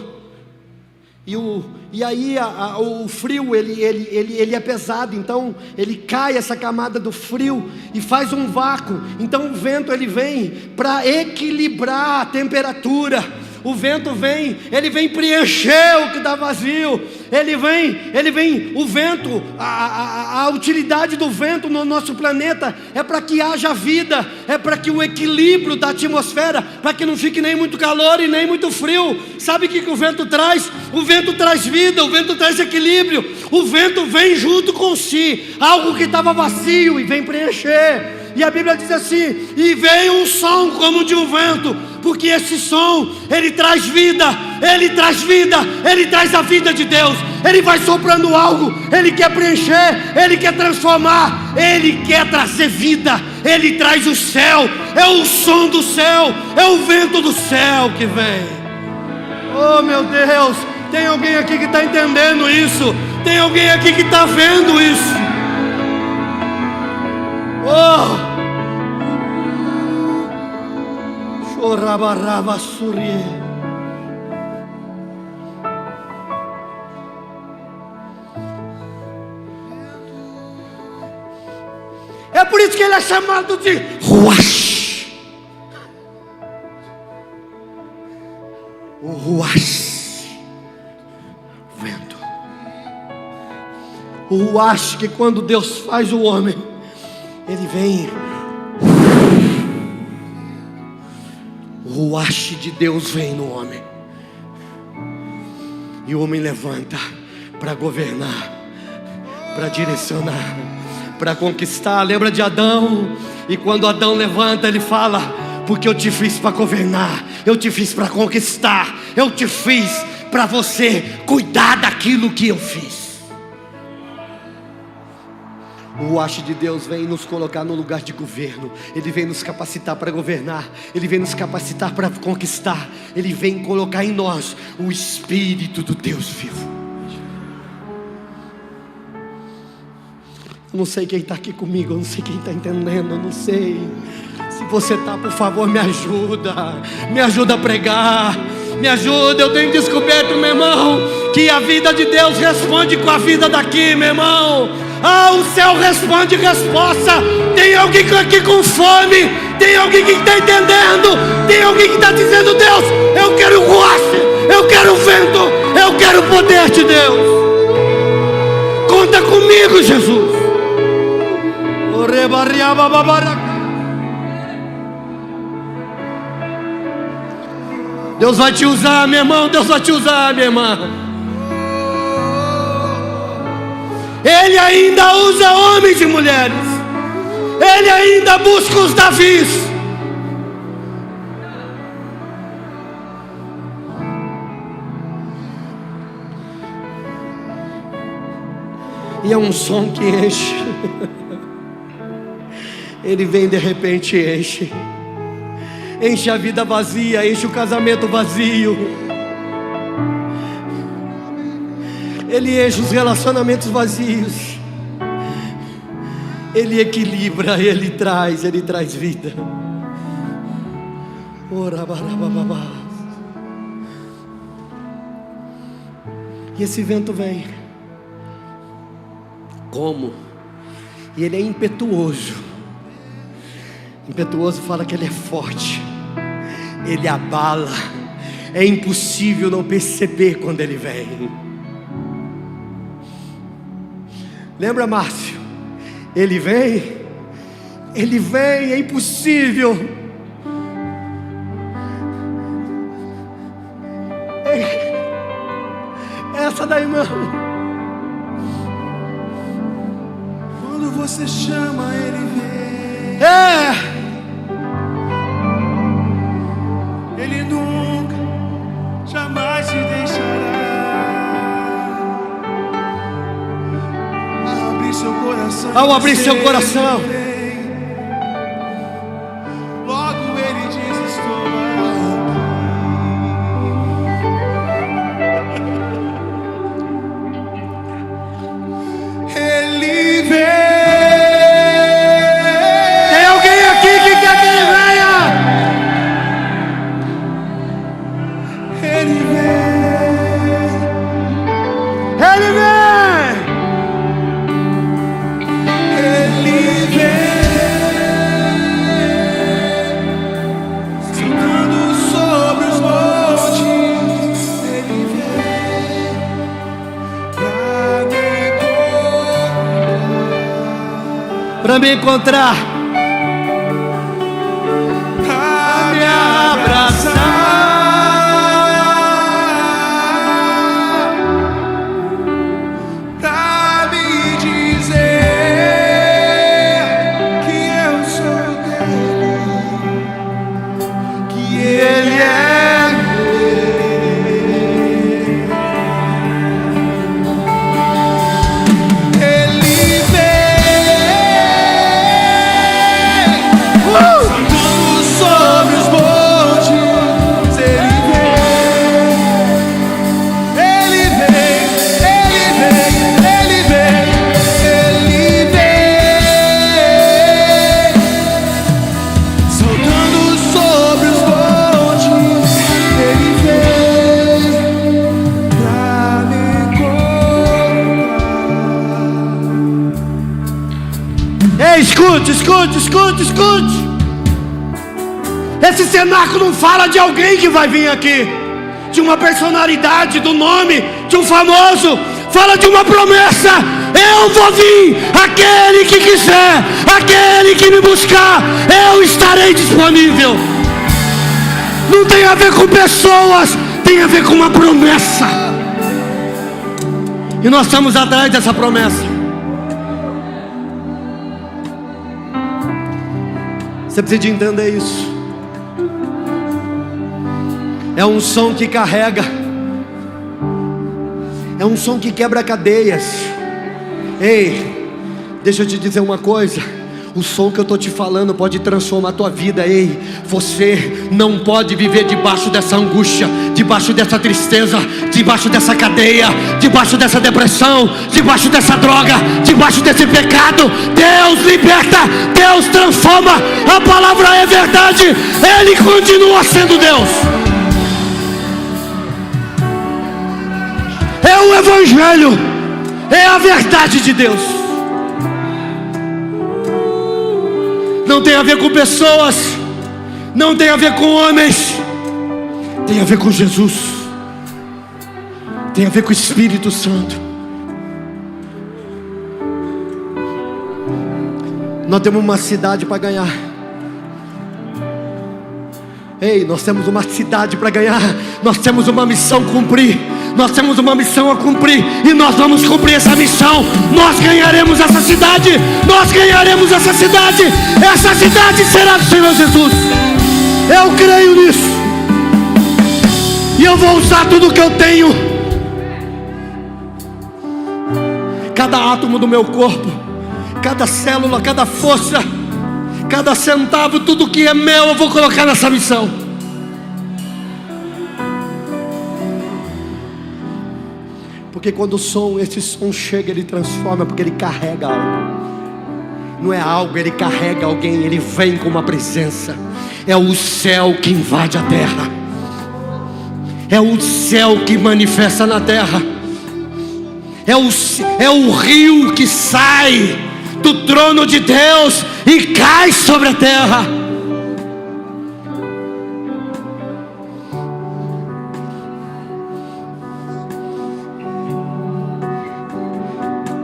e aí o frio ele é pesado, então ele cai essa camada do frio e faz um vácuo. Então o vento ele vem para equilibrar a temperatura. O vento vem, ele vem preencher o que está vazio. Ele vem, o vento, a utilidade do vento no nosso planeta é para que haja vida, é para que o equilíbrio da atmosfera, para que não fique nem muito calor e nem muito frio. Sabe o que o vento traz? O vento traz vida, o vento traz equilíbrio. O vento vem junto com si, algo que estava vazio e vem preencher. E a Bíblia diz assim: e veio um som como de um vento, porque esse som, ele traz vida, ele traz vida, ele traz a vida de Deus. Ele vai soprando algo, ele quer preencher, ele quer transformar, ele quer trazer vida, ele traz o céu, é o som do céu, é o vento do céu que vem. Oh meu Deus, tem alguém aqui que está entendendo isso? Tem alguém aqui que está vendo isso? Oh! Chorabaraba surie. É por isso que ele é chamado de Ruach. O Ruach, vento. O Ruach, que quando Deus faz o homem, ele vem. O Ruach de Deus vem no homem, e o homem levanta para governar, para direcionar, para conquistar. Lembra de Adão? E quando Adão levanta, ele fala: porque eu te fiz para governar, eu te fiz para conquistar, eu te fiz para você cuidar daquilo que eu fiz. O Ruach de Deus vem nos colocar no lugar de governo. Ele vem nos capacitar para governar. Ele vem nos capacitar para conquistar. Ele vem colocar em nós o Espírito do Deus vivo. Eu não sei quem está aqui comigo, eu não sei quem está entendendo, eu não sei. Se você está, por favor, me ajuda a pregar, me ajuda. Eu tenho descoberto, meu irmão, que a vida de Deus responde com a vida daqui, meu irmão. O céu responde resposta. Tem alguém aqui com fome, tem alguém que está entendendo, tem alguém que está dizendo: Deus, eu quero roce, eu quero vento, eu quero o poder de Deus. Conta comigo, Jesus. Deus vai te usar, meu irmão. Deus vai te usar, minha irmã. Ele ainda usa homens e mulheres. Ele ainda busca os Davis. E é um som que enche. Ele vem de repente e enche. Enche a vida vazia, enche o casamento vazio. Ele enche os relacionamentos vazios. Ele equilibra, Ele traz vida. E esse vento vem. Como? E ele é impetuoso. Impetuoso fala que ele é forte. Ele abala. É impossível não perceber quando ele vem. Lembra, Márcio? Ele vem, é impossível. Essa daí, irmão. Quando você chama, ele vem. Ele nunca, jamais te deixará. Ao abrir seu coração, logo ele diz: estou aqui. Ele vem. Tem alguém aqui que quer que ele venha? Ele vem. Ele vem. Para me encontrar, para me abraçar, para me dizer que eu sou dele, que ele é escute. Esse cenáculo não fala de alguém que vai vir aqui, de uma personalidade, do nome, de um famoso. Fala de uma promessa: eu vou vir. Aquele que quiser, aquele que me buscar, eu estarei disponível. Não tem a ver com pessoas, tem a ver com uma promessa. E nós estamos atrás dessa promessa. Você precisa de entender isso. É um som que carrega. É um som que quebra cadeias. Ei, deixa eu te dizer uma coisa. O som que eu estou te falando pode transformar a tua vida. Ei, você não pode viver debaixo dessa angústia, debaixo dessa tristeza, debaixo dessa cadeia, debaixo dessa depressão, debaixo dessa droga, debaixo desse pecado. Deus liberta, Deus transforma. A palavra é verdade. Ele continua sendo Deus. É o Evangelho, é a verdade de Deus. não tem a ver com pessoas, não tem a ver com homens, tem a ver com Jesus, tem a ver com o Espírito Santo. Nós temos uma cidade para ganhar. Ei, nós temos uma cidade para ganhar. Nós temos uma missão a cumprir. Nós temos uma missão a cumprir. E nós vamos cumprir essa missão. Nós ganharemos essa cidade. Nós ganharemos essa cidade. Essa cidade será do Senhor Jesus. Eu creio nisso. E eu vou usar tudo que eu tenho. Cada átomo do meu corpo, cada célula, cada força, cada centavo, tudo que é meu eu vou colocar nessa missão. Porque quando esse som chega, ele transforma, porque ele carrega algo. Não é algo, ele carrega alguém, ele vem com uma presença. É o céu que invade a terra. É o céu que manifesta na terra. É o rio que sai do trono de Deus e cai sobre a terra.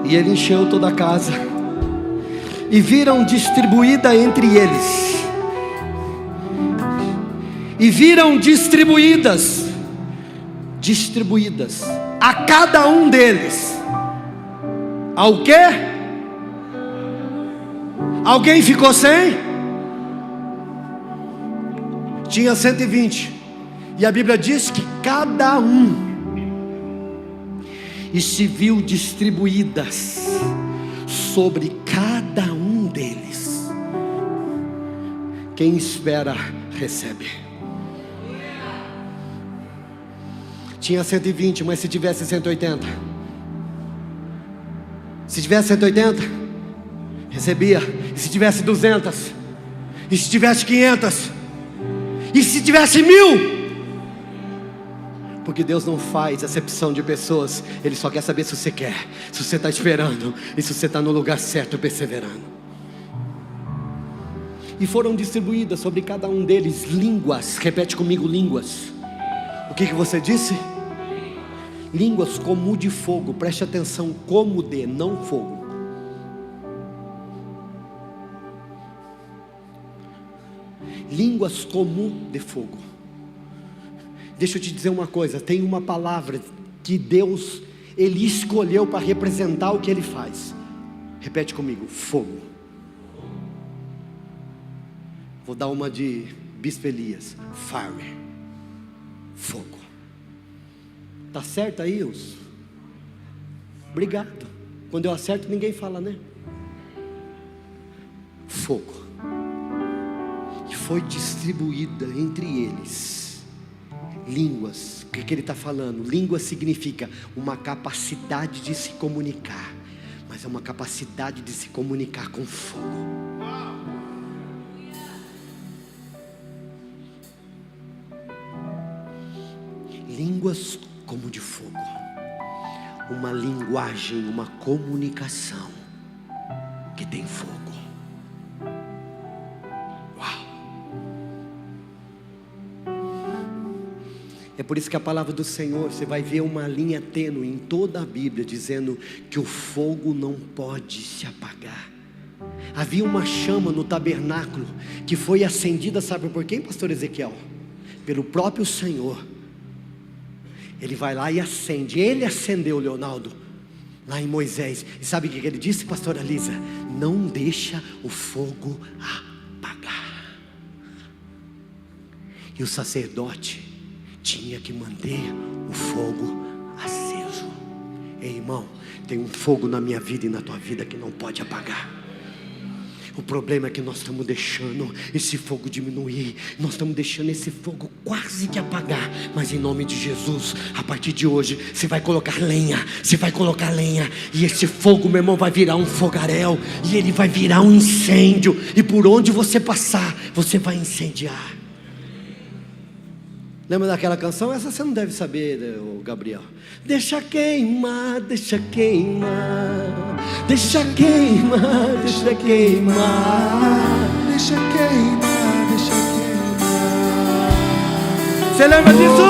E ele encheu toda a casa, e viram distribuída entre eles, e viram distribuídas a cada um deles. Ao quê? Alguém ficou sem? Tinha 120. E a Bíblia diz que cada um, e se viu distribuídas sobre cada um deles. Quem espera, recebe. Tinha 120, mas se tivesse 180? Se tivesse 180, recebia. E se tivesse 200? E se tivesse 500? E se tivesse 1000? Porque Deus não faz acepção de pessoas. Ele só quer saber se você quer, se você está esperando, e se você está no lugar certo, perseverando. E foram distribuídas sobre cada um deles línguas. Repete comigo, línguas. O que você disse? Línguas como de fogo. Preste atenção, como de, não fogo. Línguas como de fogo. Deixa eu te dizer uma coisa. Tem uma palavra que Deus, Ele escolheu para representar o que Ele faz. Repete comigo, fogo. Vou dar uma de Bispo Elias. Fire. Fogo. Tá certo aí, Wilson? Obrigado. Quando eu acerto, ninguém fala, né? Fogo. E foi distribuída entre eles línguas. O que ele está falando? Língua significa uma capacidade de se comunicar, mas é uma capacidade de se comunicar com fogo. Línguas como de fogo. Uma linguagem, uma comunicação que tem fogo. Uau! É por isso que a palavra do Senhor, você vai ver uma linha tênue em toda a Bíblia, dizendo que o fogo não pode se apagar. Havia uma chama no tabernáculo que foi acendida, sabe por quem, pastor Ezequiel? Pelo próprio Senhor. Ele vai lá e acende. Ele acendeu, Leonardo, lá em Moisés. E sabe o que ele disse, pastora Lisa? Não deixa o fogo apagar. E o sacerdote tinha que manter o fogo aceso. Ei, irmão, tem um fogo na minha vida e na tua vida que não pode apagar. O problema é que nós estamos deixando esse fogo diminuir. Nós estamos deixando esse fogo quase que apagar. Mas em nome de Jesus, a partir de hoje, você vai colocar lenha. Você vai colocar lenha. E esse fogo, meu irmão, vai virar um fogaréu. E ele vai virar um incêndio. E por onde você passar, você vai incendiar. Lembra daquela canção? Essa você não deve saber, Gabriel. Deixa queimar, deixa queimar. Deixa queimar, deixa queimar. deixa queimar, deixa queimar. Você lembra disso?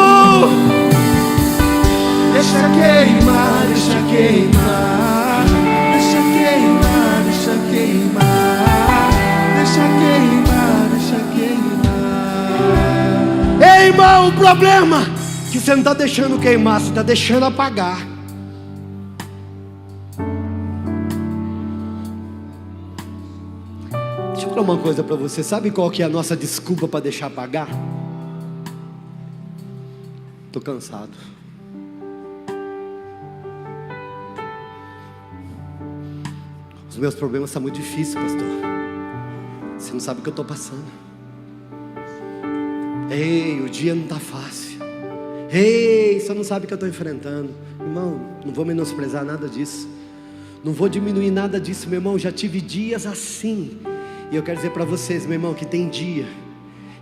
Deixa queimar, deixa queimar. Deixa queimar, deixa queimar. Deixa queimar, deixa queimar. Ei, irmão, o problema é que você não está deixando queimar, você está deixando apagar. Deixa eu falar uma coisa para você. Sabe qual que é a nossa desculpa para deixar apagar? Estou cansado. Os meus problemas estão muito difíceis, pastor. Você não sabe o que eu estou passando. Ei, o dia não está fácil. Ei, você não sabe o que eu estou enfrentando. Irmão, não vou menosprezar nada disso. Não vou diminuir nada disso, meu irmão. Já tive dias assim. E eu quero dizer para vocês, meu irmão, que tem dia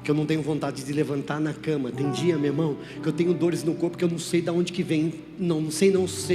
que eu não tenho vontade de levantar na cama. Tem dia, meu irmão, que eu tenho dores no corpo que eu não sei de onde que vem. Não sei,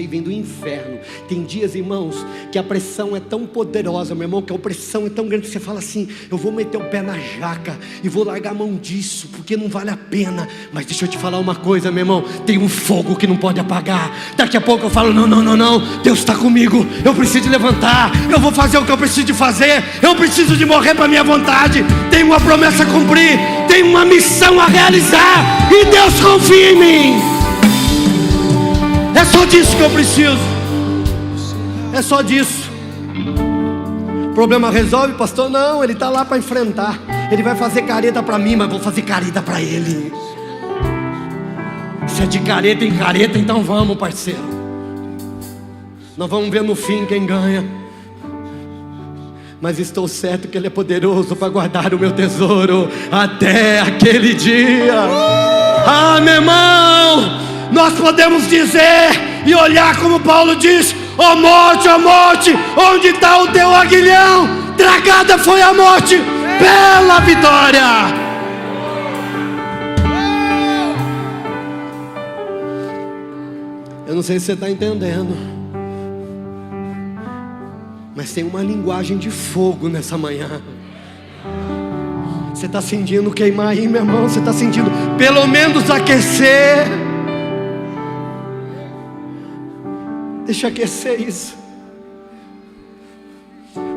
vem do inferno. Tem dias, irmãos, que a pressão é tão poderosa, meu irmão, que a opressão é tão grande que você fala assim: eu vou meter o pé na jaca e vou largar a mão disso, porque não vale a pena. Mas deixa eu te falar uma coisa, meu irmão, tem um fogo que não pode apagar. Daqui a pouco eu falo: não, Deus está comigo, eu preciso de levantar, eu vou fazer o que eu preciso de fazer, eu preciso de morrer para minha vontade. Tem uma promessa a cumprir, tem uma missão a realizar, e Deus confia em mim. É só disso que eu preciso. É só disso. O problema resolve, pastor? Não, ele está lá para enfrentar. Ele vai fazer careta para mim, mas vou fazer careta para ele. Se é de careta em careta, então vamos, parceiro. Nós vamos ver no fim quem ganha. Mas estou certo que Ele é poderoso para guardar o meu tesouro até aquele dia. Ah, meu irmão, nós podemos dizer e olhar como Paulo diz: ó morte, onde está o teu aguilhão? Tragada foi a morte pela vitória. Eu não sei se você está entendendo, mas tem uma linguagem de fogo nessa manhã. Você está sentindo queimar aí, meu irmão? Você está sentindo pelo menos aquecer? Deixa aquecer isso.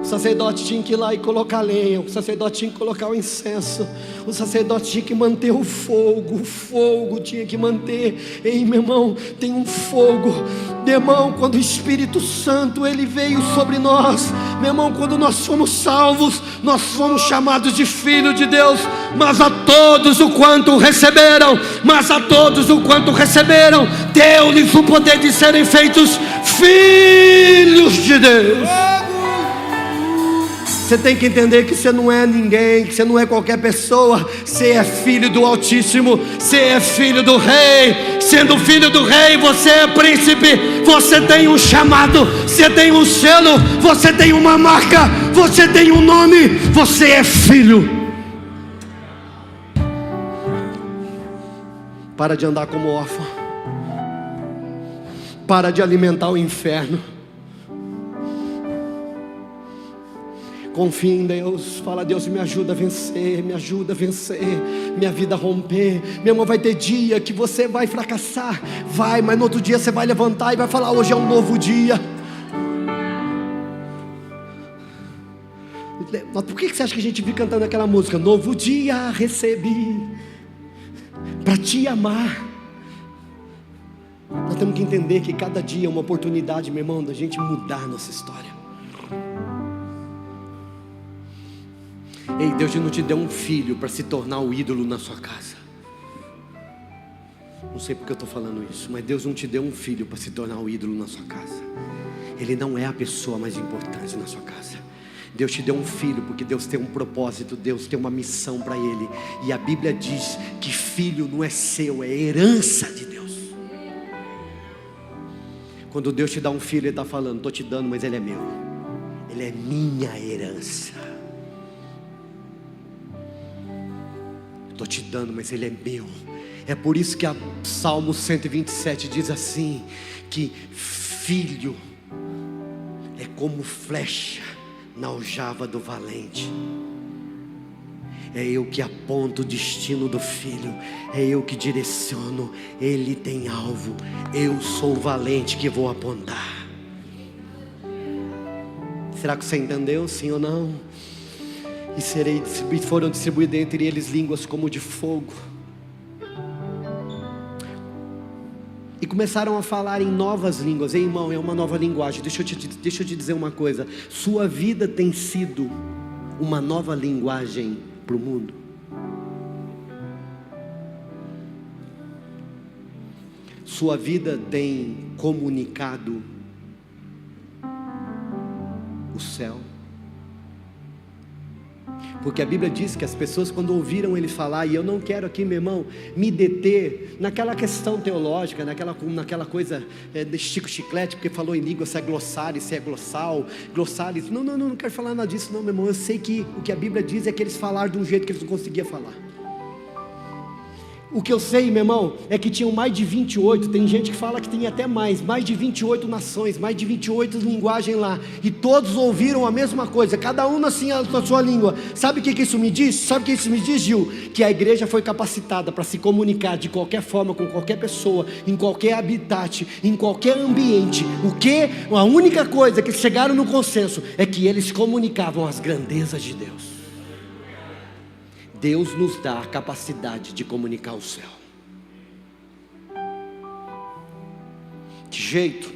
O sacerdote tinha que ir lá e colocar lenha. O sacerdote tinha que colocar o incenso. O sacerdote tinha que manter o fogo tinha que manter. Ei, meu irmão, tem um fogo. Meu irmão, quando o Espírito Santo ele veio sobre nós, meu irmão, quando nós fomos salvos, nós fomos chamados de filho de Deus. Mas a todos o quanto receberam, deu-lhes o poder de serem feitos filhos de Deus. Você tem que entender que você não é ninguém, que você não é qualquer pessoa. Você é filho do Altíssimo, você é filho do Rei. Sendo filho do Rei, você é príncipe. Você tem um chamado, você tem um selo, você tem uma marca, você tem um nome. Você é filho. Para de andar como órfão. Para de alimentar o inferno. Confia em Deus, fala: Deus, me ajuda a vencer, minha vida a romper. Meu irmão, vai ter dia que você vai fracassar, vai, mas no outro dia você vai levantar e vai falar: hoje é um novo dia. Mas por que você acha que a gente vive cantando aquela música? Novo dia recebi para te amar. Nós temos que entender que cada dia é uma oportunidade, meu irmão, da gente mudar a nossa história. Ei, Deus não te deu um filho para se tornar o ídolo na sua casa. Não sei porque eu estou falando isso, mas Deus não te deu um filho para se tornar o ídolo na sua casa. Ele não é a pessoa mais importante na sua casa. Deus te deu um filho porque Deus tem um propósito, Deus tem uma missão para ele. E a Bíblia diz que filho não é seu, é herança de Deus. Quando Deus te dá um filho, Ele está falando: estou te dando, mas ele é meu. Ele é minha herança. Estou te dando, mas ele é meu. É por isso que a Salmo 127 diz assim: que filho é como flecha na aljava do valente. É eu que aponto o destino do filho. É eu que direciono. Ele tem alvo. Eu sou o valente que vou apontar. Será que você entendeu? Sim ou não? E foram distribuídas entre eles línguas como de fogo. E começaram a falar em novas línguas. Ei, irmão, é uma nova linguagem. Deixa eu te dizer uma coisa. Sua vida tem sido uma nova linguagem para o mundo. Sua vida tem comunicado o céu. Porque a Bíblia diz que as pessoas, quando ouviram ele falar, e eu não quero aqui, meu irmão, me deter naquela questão teológica, naquela coisa de chiclete, porque falou em língua, se é glossário, se é glossal, glossários. Não quero falar nada disso não, meu irmão. Eu sei que o que a Bíblia diz é que eles falaram de um jeito que eles não conseguiam falar. O que eu sei, meu irmão, é que tinham mais de 28, tem gente que fala que tem até mais de 28 nações, mais de 28 linguagens lá, e todos ouviram a mesma coisa, cada um assim na sua língua. Sabe o que isso me diz? Sabe o que isso me diz, Gil? Que a igreja foi capacitada para se comunicar de qualquer forma, com qualquer pessoa, em qualquer habitat, em qualquer ambiente. A única coisa que chegaram no consenso é que eles comunicavam as grandezas de Deus. Deus nos dá a capacidade de comunicar o céu. Que jeito?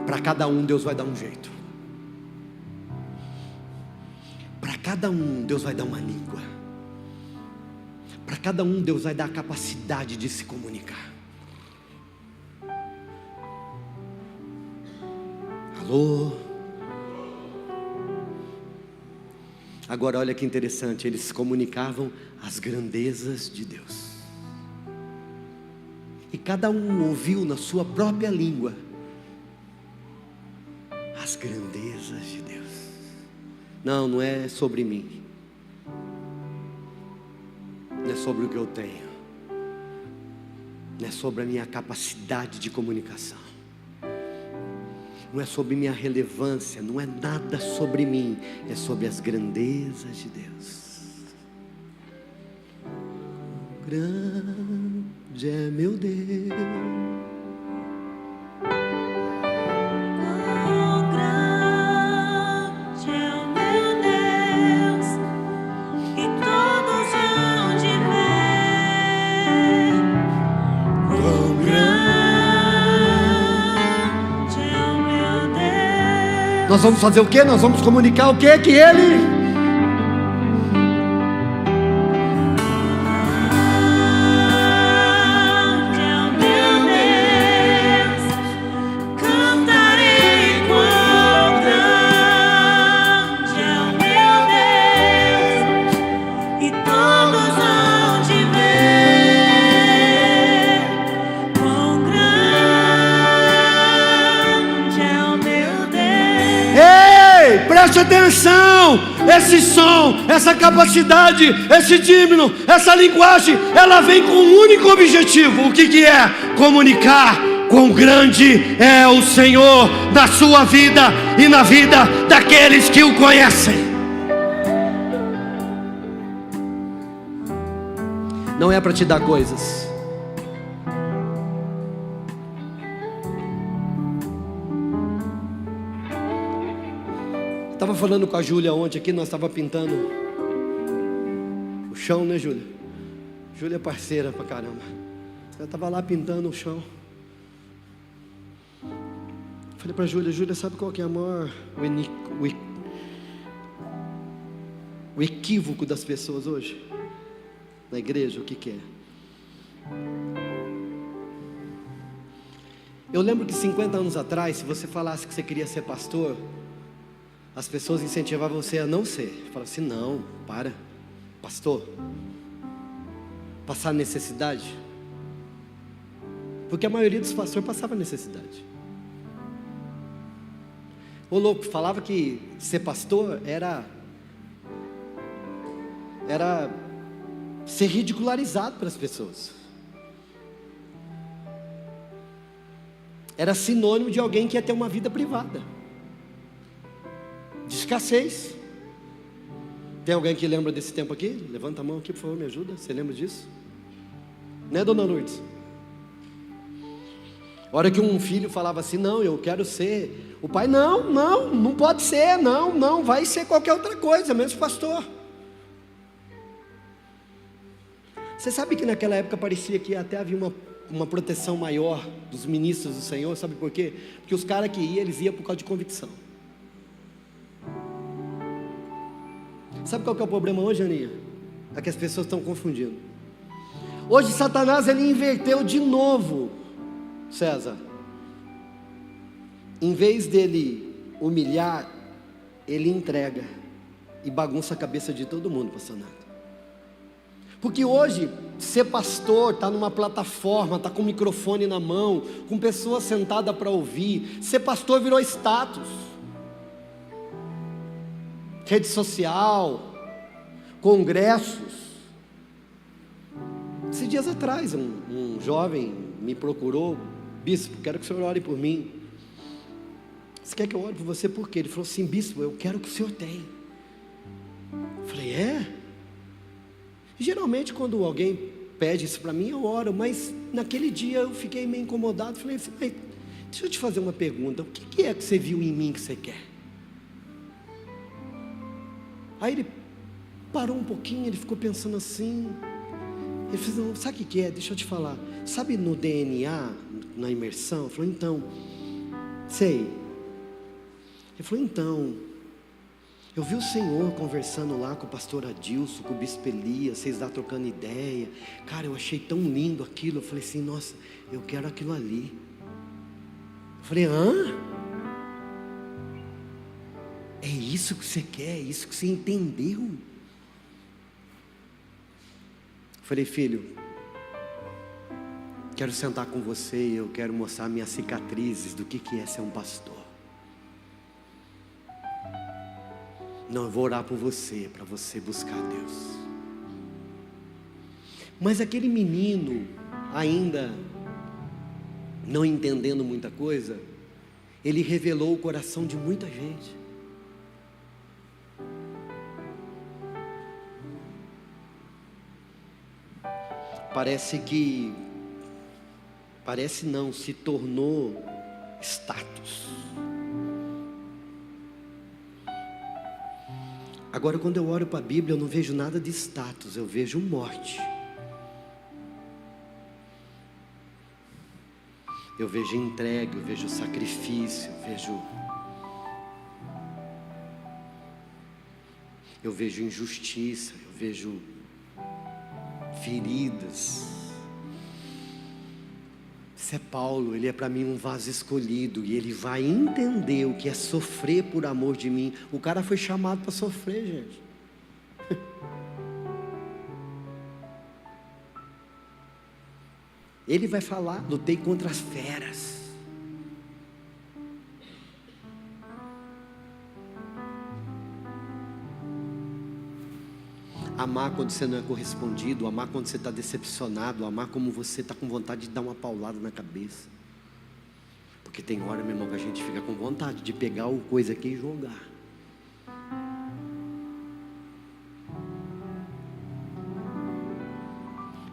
Para cada um Deus vai dar um jeito. Para cada um Deus vai dar uma língua. Para cada um Deus vai dar a capacidade de se comunicar. Alô? Agora olha que interessante, eles comunicavam as grandezas de Deus. E cada um ouviu na sua própria língua as grandezas de Deus. Não é sobre mim. Não é sobre o que eu tenho. Não é sobre a minha capacidade de comunicação. Não é sobre minha relevância, não é nada sobre mim, é sobre as grandezas de Deus. Grande é meu Deus. Nós vamos fazer o quê? Nós vamos comunicar o quê? Que Ele... Cantarei quão grande é o meu Deus, e todos hão de ver quão grande é o meu Deus. Ei, preste atenção! Esse som, essa capacidade, esse dímino, essa linguagem, ela vem com um único objetivo. O que é? Comunicar quão grande é o Senhor na sua vida e na vida daqueles que o conhecem. Não é para te dar coisas. Estava falando com a Júlia ontem aqui, nós estávamos pintando o chão, né, Júlia? Júlia é parceira pra caramba. Ela estava lá pintando o chão. Falei pra Júlia, sabe qual que é o equívoco das pessoas hoje? Na igreja, o que é? Eu lembro que 50 anos atrás, se você falasse que você queria ser pastor, as pessoas incentivavam você a não ser. Falavam assim, não, para, pastor, passar necessidade. Porque a maioria dos pastores passava necessidade. O louco falava que ser pastor era ser ridicularizado pelas pessoas. Era sinônimo de alguém que ia ter uma vida privada, de escassez. Tem alguém que lembra desse tempo aqui? Levanta a mão aqui, por favor, me ajuda. Você lembra disso? Né, dona Lourdes? A hora que um filho falava assim, não, eu quero ser. O pai, não pode ser, não, vai ser qualquer outra coisa, menos pastor. Você sabe que naquela época parecia que até havia uma proteção maior dos ministros do Senhor, sabe por quê? Porque os caras que iam, eles iam por causa de convicção. Sabe qual que é o problema hoje, Aninha? É que as pessoas estão confundindo. Hoje Satanás, ele inverteu de novo, César. Em vez dele humilhar, ele entrega e bagunça a cabeça de todo mundo, pastor Nato. Porque hoje, ser pastor, está numa plataforma, está com o microfone na mão, com pessoas sentadas para ouvir. Ser pastor virou status. Rede social, congressos. Esses dias atrás, um jovem me procurou, bispo, quero que o senhor ore por mim. Você quer que eu ore por você por quê? Ele falou assim, bispo, eu quero que o senhor tenha. Eu falei, é? Geralmente quando alguém pede isso para mim, eu oro, mas naquele dia eu fiquei meio incomodado. Falei assim, deixa eu te fazer uma pergunta, o que é que você viu em mim que você quer? Aí ele parou um pouquinho, ele ficou pensando assim. Ele falou, não, sabe o que é? Deixa eu te falar. Sabe no DNA, na imersão? Eu falei, então, sei. Ele falou, então, eu vi o Senhor conversando lá com o pastor Adilson, com o bispo Elias, vocês lá trocando ideia. Cara, eu achei tão lindo aquilo. Eu falei assim, nossa, eu quero aquilo ali. Eu falei, hã? É isso que você quer? É isso que você entendeu? Eu falei, filho, quero sentar com você e eu quero mostrar minhas cicatrizes do que é ser um pastor. Não, eu vou orar por você, para você buscar Deus. Mas aquele menino, ainda não entendendo muita coisa, ele revelou o coração de muita gente. Parece não, se tornou status. Agora quando eu olho para a Bíblia, eu não vejo nada de status, eu vejo morte. Eu vejo entrega, eu vejo sacrifício, eu vejo injustiça, eu vejo feridas. Esse é Paulo, ele é para mim um vaso escolhido, e ele vai entender o que é sofrer por amor de mim. O cara foi chamado para sofrer, gente. Ele vai falar, lutei contra as feras. Amar quando você não é correspondido, amar quando você está decepcionado, amar como você está com vontade de dar uma paulada na cabeça. Porque tem hora, meu irmão, que a gente fica com vontade de pegar uma coisa aqui e jogar.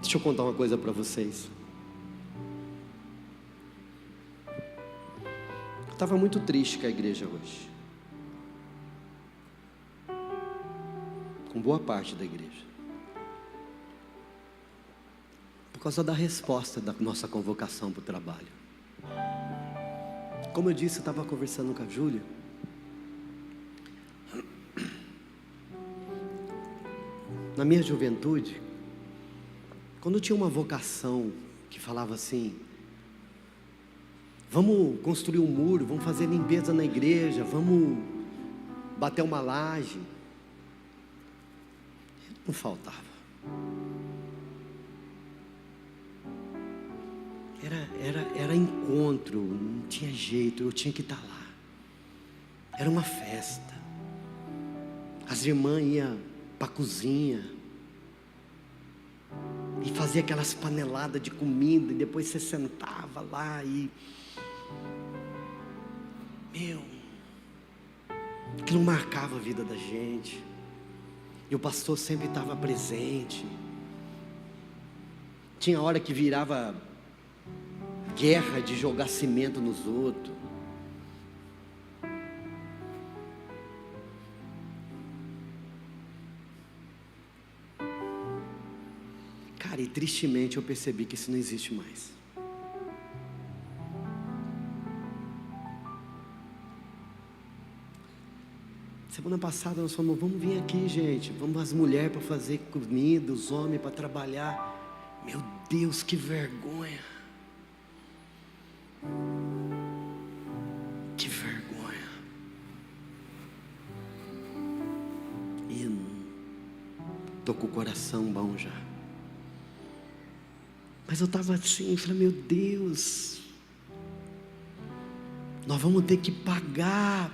Deixa eu contar uma coisa para vocês. Eu estava muito triste com a igreja hoje. Com boa parte da igreja, por causa da resposta da nossa convocação para o trabalho. Como eu disse, eu estava conversando com a Júlia. Na minha juventude, quando eu tinha uma vocação que falava assim, vamos construir um muro, vamos fazer limpeza na igreja, vamos bater uma laje, não faltava. Era encontro, não tinha jeito, eu tinha que estar lá. Era uma festa. As irmãs iam para a cozinha e fazia aquelas paneladas de comida, e depois você sentava lá e aquilo marcava a vida da gente. E o pastor sempre estava presente. Tinha hora que virava guerra de jogar cimento nos outros. Cara, e tristemente eu percebi que isso não existe mais. Semana passada nós falamos, vamos vir aqui, gente, vamos as mulheres para fazer comida, os homens para trabalhar. Meu Deus, que vergonha. Que vergonha. E estou com o coração bom já. Mas eu estava assim, falei, meu Deus, nós vamos ter que pagar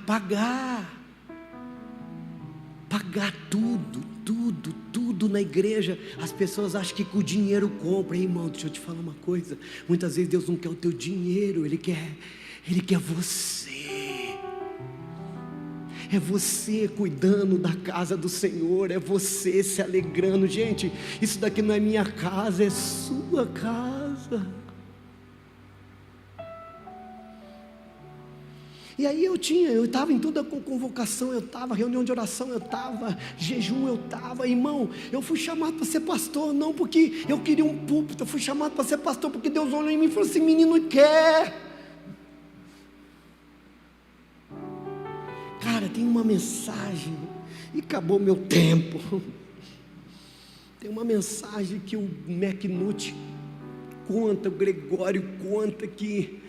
tudo na igreja. As pessoas acham que com o dinheiro compra. Irmão, deixa eu te falar uma coisa, muitas vezes Deus não quer o teu dinheiro, Ele quer você. É você cuidando da casa do Senhor, é você se alegrando. Gente, isso daqui não é minha casa, é sua casa. E aí eu estava em toda convocação, eu estava, reunião de oração, eu estava, jejum, eu estava. Irmão, eu fui chamado para ser pastor, não porque eu queria um púlpito, eu fui chamado para ser pastor porque Deus olhou em mim e falou assim, menino quer. Cara, tem uma mensagem, e acabou meu tempo. Tem uma mensagem que o McNutt conta, o Gregório conta que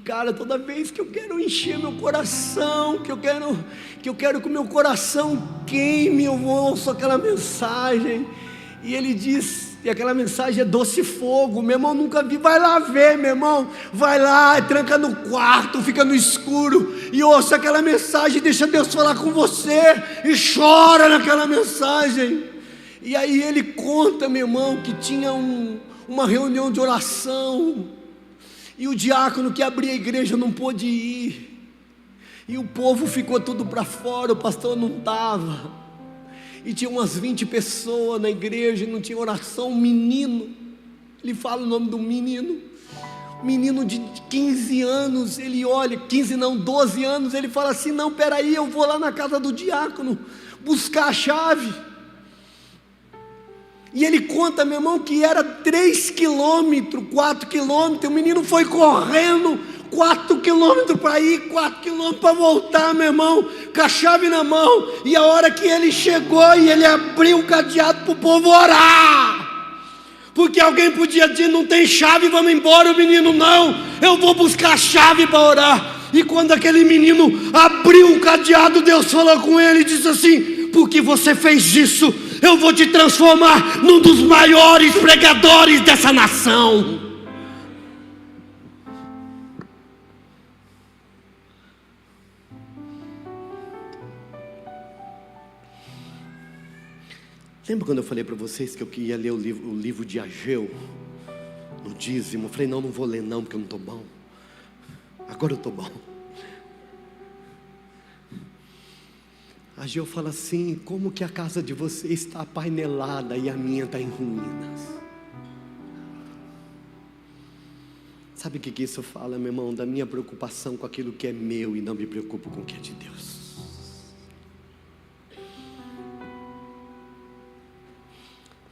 cara, toda vez que eu quero encher meu coração, que eu quero que o meu coração queime, eu ouço aquela mensagem, e ele diz, e aquela mensagem é doce fogo. Meu irmão, nunca vi, vai lá ver, meu irmão, vai lá, tranca no quarto, fica no escuro, e ouça aquela mensagem, deixa Deus falar com você, e chora naquela mensagem. E aí ele conta, meu irmão, que tinha uma reunião de oração, e o diácono que abria a igreja não pôde ir, e o povo ficou tudo para fora, o pastor não estava, e tinha umas 20 pessoas na igreja, e não tinha oração. Um menino, ele fala o nome do menino, menino de 15 anos, ele olha, 15 não, 12 anos, ele fala assim, não, peraí, eu vou lá na casa do diácono, buscar a chave. E ele conta, meu irmão, que era 3 quilômetros, 4 quilômetros, o menino foi correndo 4 quilômetros para ir, 4 quilômetros para voltar, meu irmão, com a chave na mão. E a hora que ele chegou e ele abriu o cadeado para o povo orar, porque alguém podia dizer, não tem chave, vamos embora. O menino, não, eu vou buscar a chave para orar. E quando aquele menino abriu o cadeado, Deus falou com ele e disse assim, porque você fez isso, eu vou te transformar num dos maiores pregadores dessa nação. Lembra quando eu falei para vocês que eu queria ler o livro de Ageu, no dízimo? Eu falei, não vou ler não, porque eu não estou bom. Agora eu estou bom. Ageu fala assim, como que a casa de vocês está apainelada e a minha está em ruínas. Sabe o que isso fala, meu irmão? Da minha preocupação com aquilo que é meu e não me preocupo com o que é de Deus.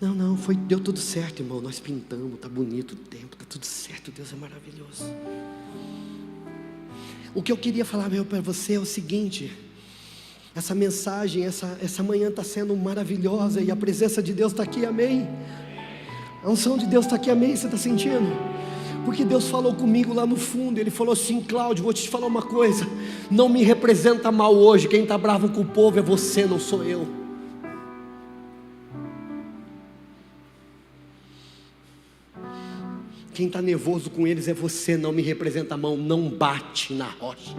Não, deu tudo certo, irmão, nós pintamos, está bonito o tempo, está tudo certo, Deus é maravilhoso. O que eu queria falar para você é o seguinte, essa mensagem, essa manhã está sendo maravilhosa, e a presença de Deus está aqui, amém? A unção de Deus está aqui, amém? Você está sentindo? Porque Deus falou comigo lá no fundo, Ele falou assim, Cláudio, vou te falar uma coisa, não me representa mal hoje, quem está bravo com o povo é você, não sou eu. Quem está nervoso com eles é você, não me representa mal, não bate na rocha.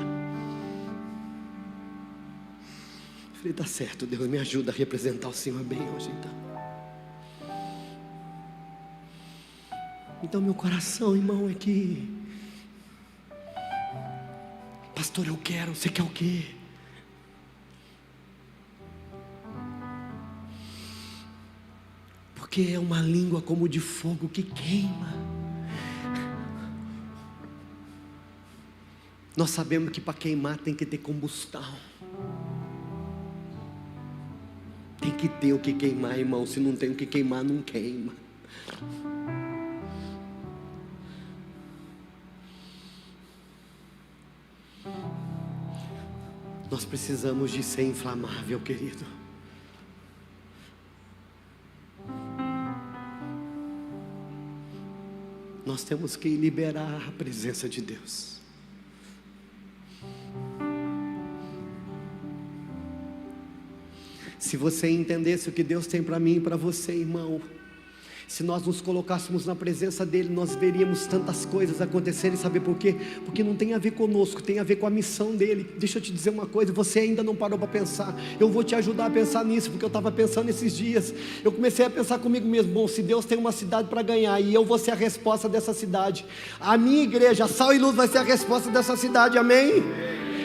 Eu falei, tá certo, Deus me ajuda a representar o Senhor bem hoje então meu coração, irmão, é que, pastor, eu quero, você quer o quê? Porque é uma língua como de fogo que queima. Nós sabemos que para queimar tem que ter combustão. Tem que ter o que queimar, irmão. Se não tem o que queimar, não queima. Nós precisamos de ser inflamável, querido. Nós temos que liberar a presença de Deus. Se você entendesse o que Deus tem para mim e para você, irmão, se nós nos colocássemos na presença dEle, nós veríamos tantas coisas acontecerem. Sabe por quê? Porque não tem a ver conosco, tem a ver com a missão dEle. Deixa eu te dizer uma coisa, você ainda não parou para pensar. Eu vou te ajudar a pensar nisso, porque eu estava pensando esses dias. Eu comecei a pensar comigo mesmo, bom, se Deus tem uma cidade para ganhar, e eu vou ser a resposta dessa cidade, a minha igreja, Sal e Luz, vai ser a resposta dessa cidade, amém?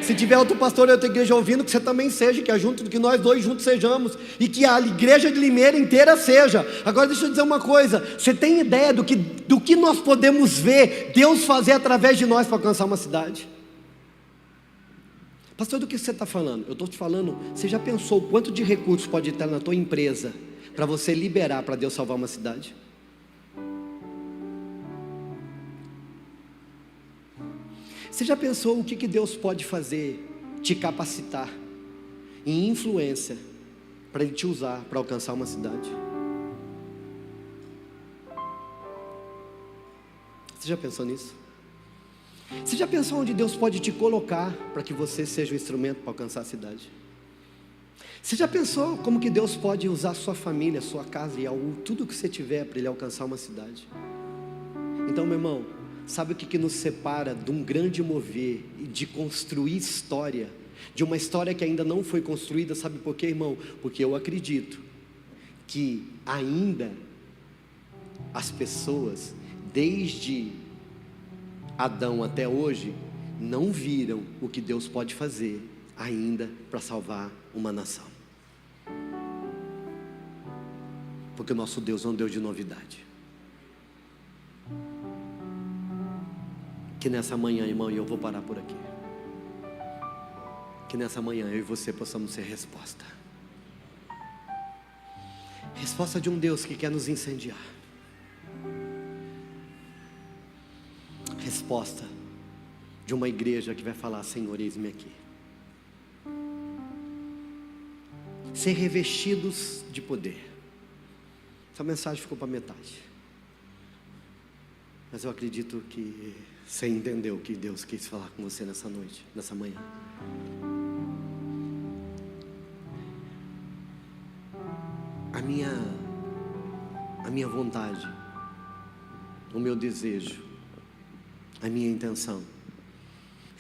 Se tiver outro pastor e outra igreja ouvindo, que você também seja, que nós dois juntos sejamos, e que a igreja de Limeira inteira seja. Agora deixa eu dizer uma coisa, você tem ideia do que nós podemos ver Deus fazer através de nós para alcançar uma cidade? Pastor, do que você está falando? Eu estou te falando, você já pensou quanto de recursos pode estar na tua empresa para você liberar para Deus salvar uma cidade? Você já pensou o que Deus pode fazer, te capacitar em influência para Ele te usar para alcançar uma cidade? Você já pensou nisso? Você já pensou onde Deus pode te colocar para que você seja o instrumento para alcançar a cidade? Você já pensou como que Deus pode usar a sua família, a sua casa e tudo que você tiver para Ele alcançar uma cidade? Então, meu irmão, sabe o que nos separa de um grande mover e de construir história, de uma história que ainda não foi construída? Sabe por quê, irmão? Porque eu acredito que ainda as pessoas, desde Adão até hoje, não viram o que Deus pode fazer ainda para salvar uma nação. Porque o nosso Deus é um Deus de novidade. Que nessa manhã, irmão, e eu vou parar por aqui, que nessa manhã eu e você possamos ser resposta de um Deus que quer nos incendiar, resposta de uma igreja que vai falar: Senhor, eis-me aqui. Ser revestidos de poder. Essa mensagem ficou para metade, mas eu acredito que você entendeu o que Deus quis falar com você nessa noite, nessa manhã. A minha vontade, o meu desejo, a minha intenção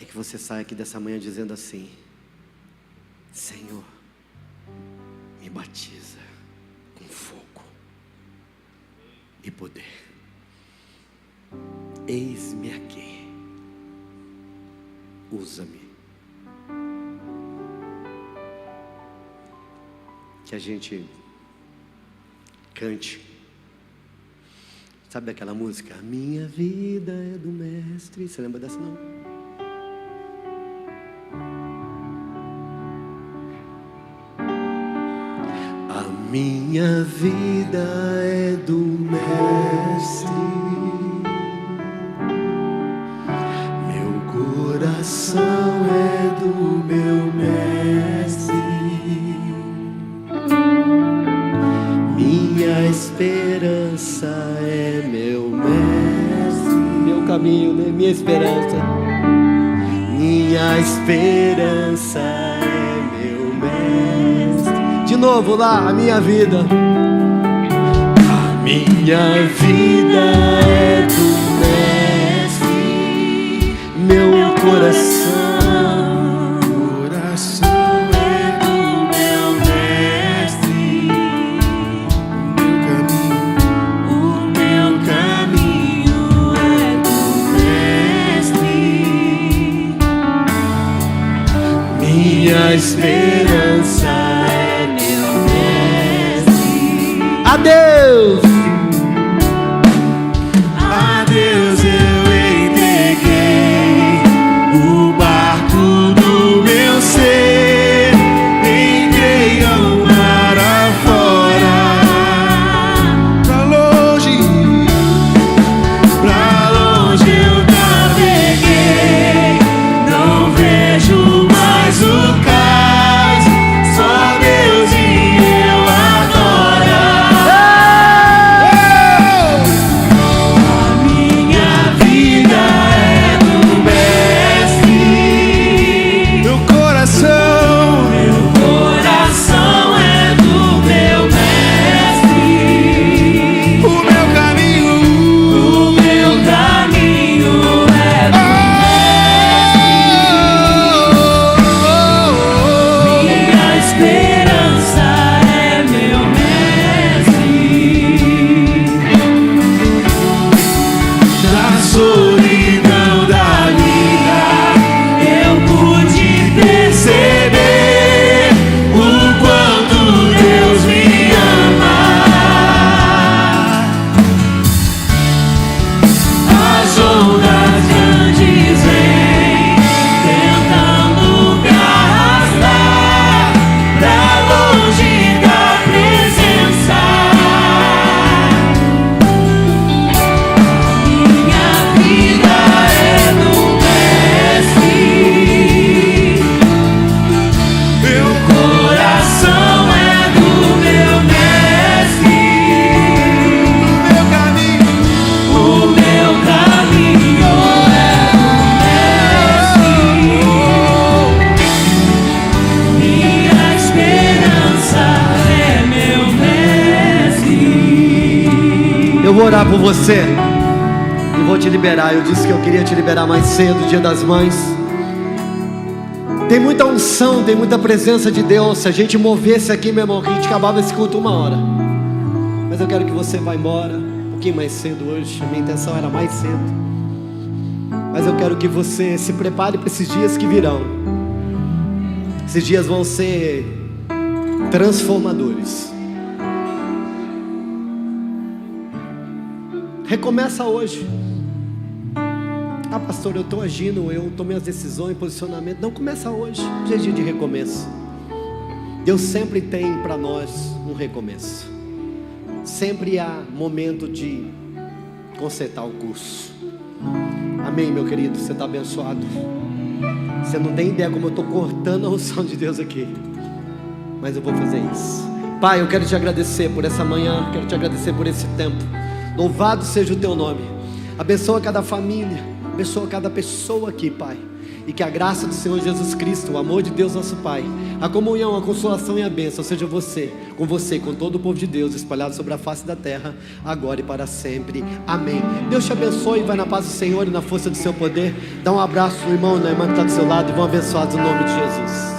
é que você saia aqui dessa manhã dizendo assim: Senhor, me batiza com fogo e poder. Eis-me aqui, usa-me. Que a gente cante, sabe aquela música? A minha vida é do Mestre. Você lembra dessa não? A minha vida é do Mestre, coração é do meu Mestre, minha esperança é meu Mestre, meu caminho, né? Minha esperança, minha esperança é meu Mestre. De novo lá, a minha vida, a minha vida é do meu coração é do meu Mestre, o meu caminho é do Mestre, minha esperança é meu Mestre. Adeus! orar por você e vou te liberar. Eu disse que eu queria te liberar mais cedo, Dia das Mães. Tem muita unção, tem muita presença de Deus. Se a gente movesse aqui, meu irmão, que a gente acabava esse culto 1 hora. Mas eu quero que você vá embora um pouquinho mais cedo hoje. A minha intenção era mais cedo. Mas eu quero que você se prepare para esses dias que virão. Esses dias vão ser transformadores. Recomeça hoje. Ah, pastor, eu estou agindo, eu tomei as decisões, posicionamento. Não, começa hoje. Hoje é dia de recomeço. Deus sempre tem para nós um recomeço. Sempre há momento de consertar o curso. Amém, meu querido, você está abençoado. Você não tem ideia como eu estou cortando a unção de Deus aqui. Mas eu vou fazer isso. Pai, eu quero te agradecer por essa manhã. Quero te agradecer por esse tempo. Louvado seja o teu nome. Abençoa cada família. Abençoa cada pessoa aqui, Pai. E que a graça do Senhor Jesus Cristo, o amor de Deus nosso Pai, a comunhão, a consolação e a bênção seja com todo o povo de Deus espalhado sobre a face da terra, agora e para sempre. Amém. Deus te abençoe. Vai na paz do Senhor e na força do seu poder. Dá um abraço no irmão, na irmã que está do seu lado, e vão abençoados no nome de Jesus.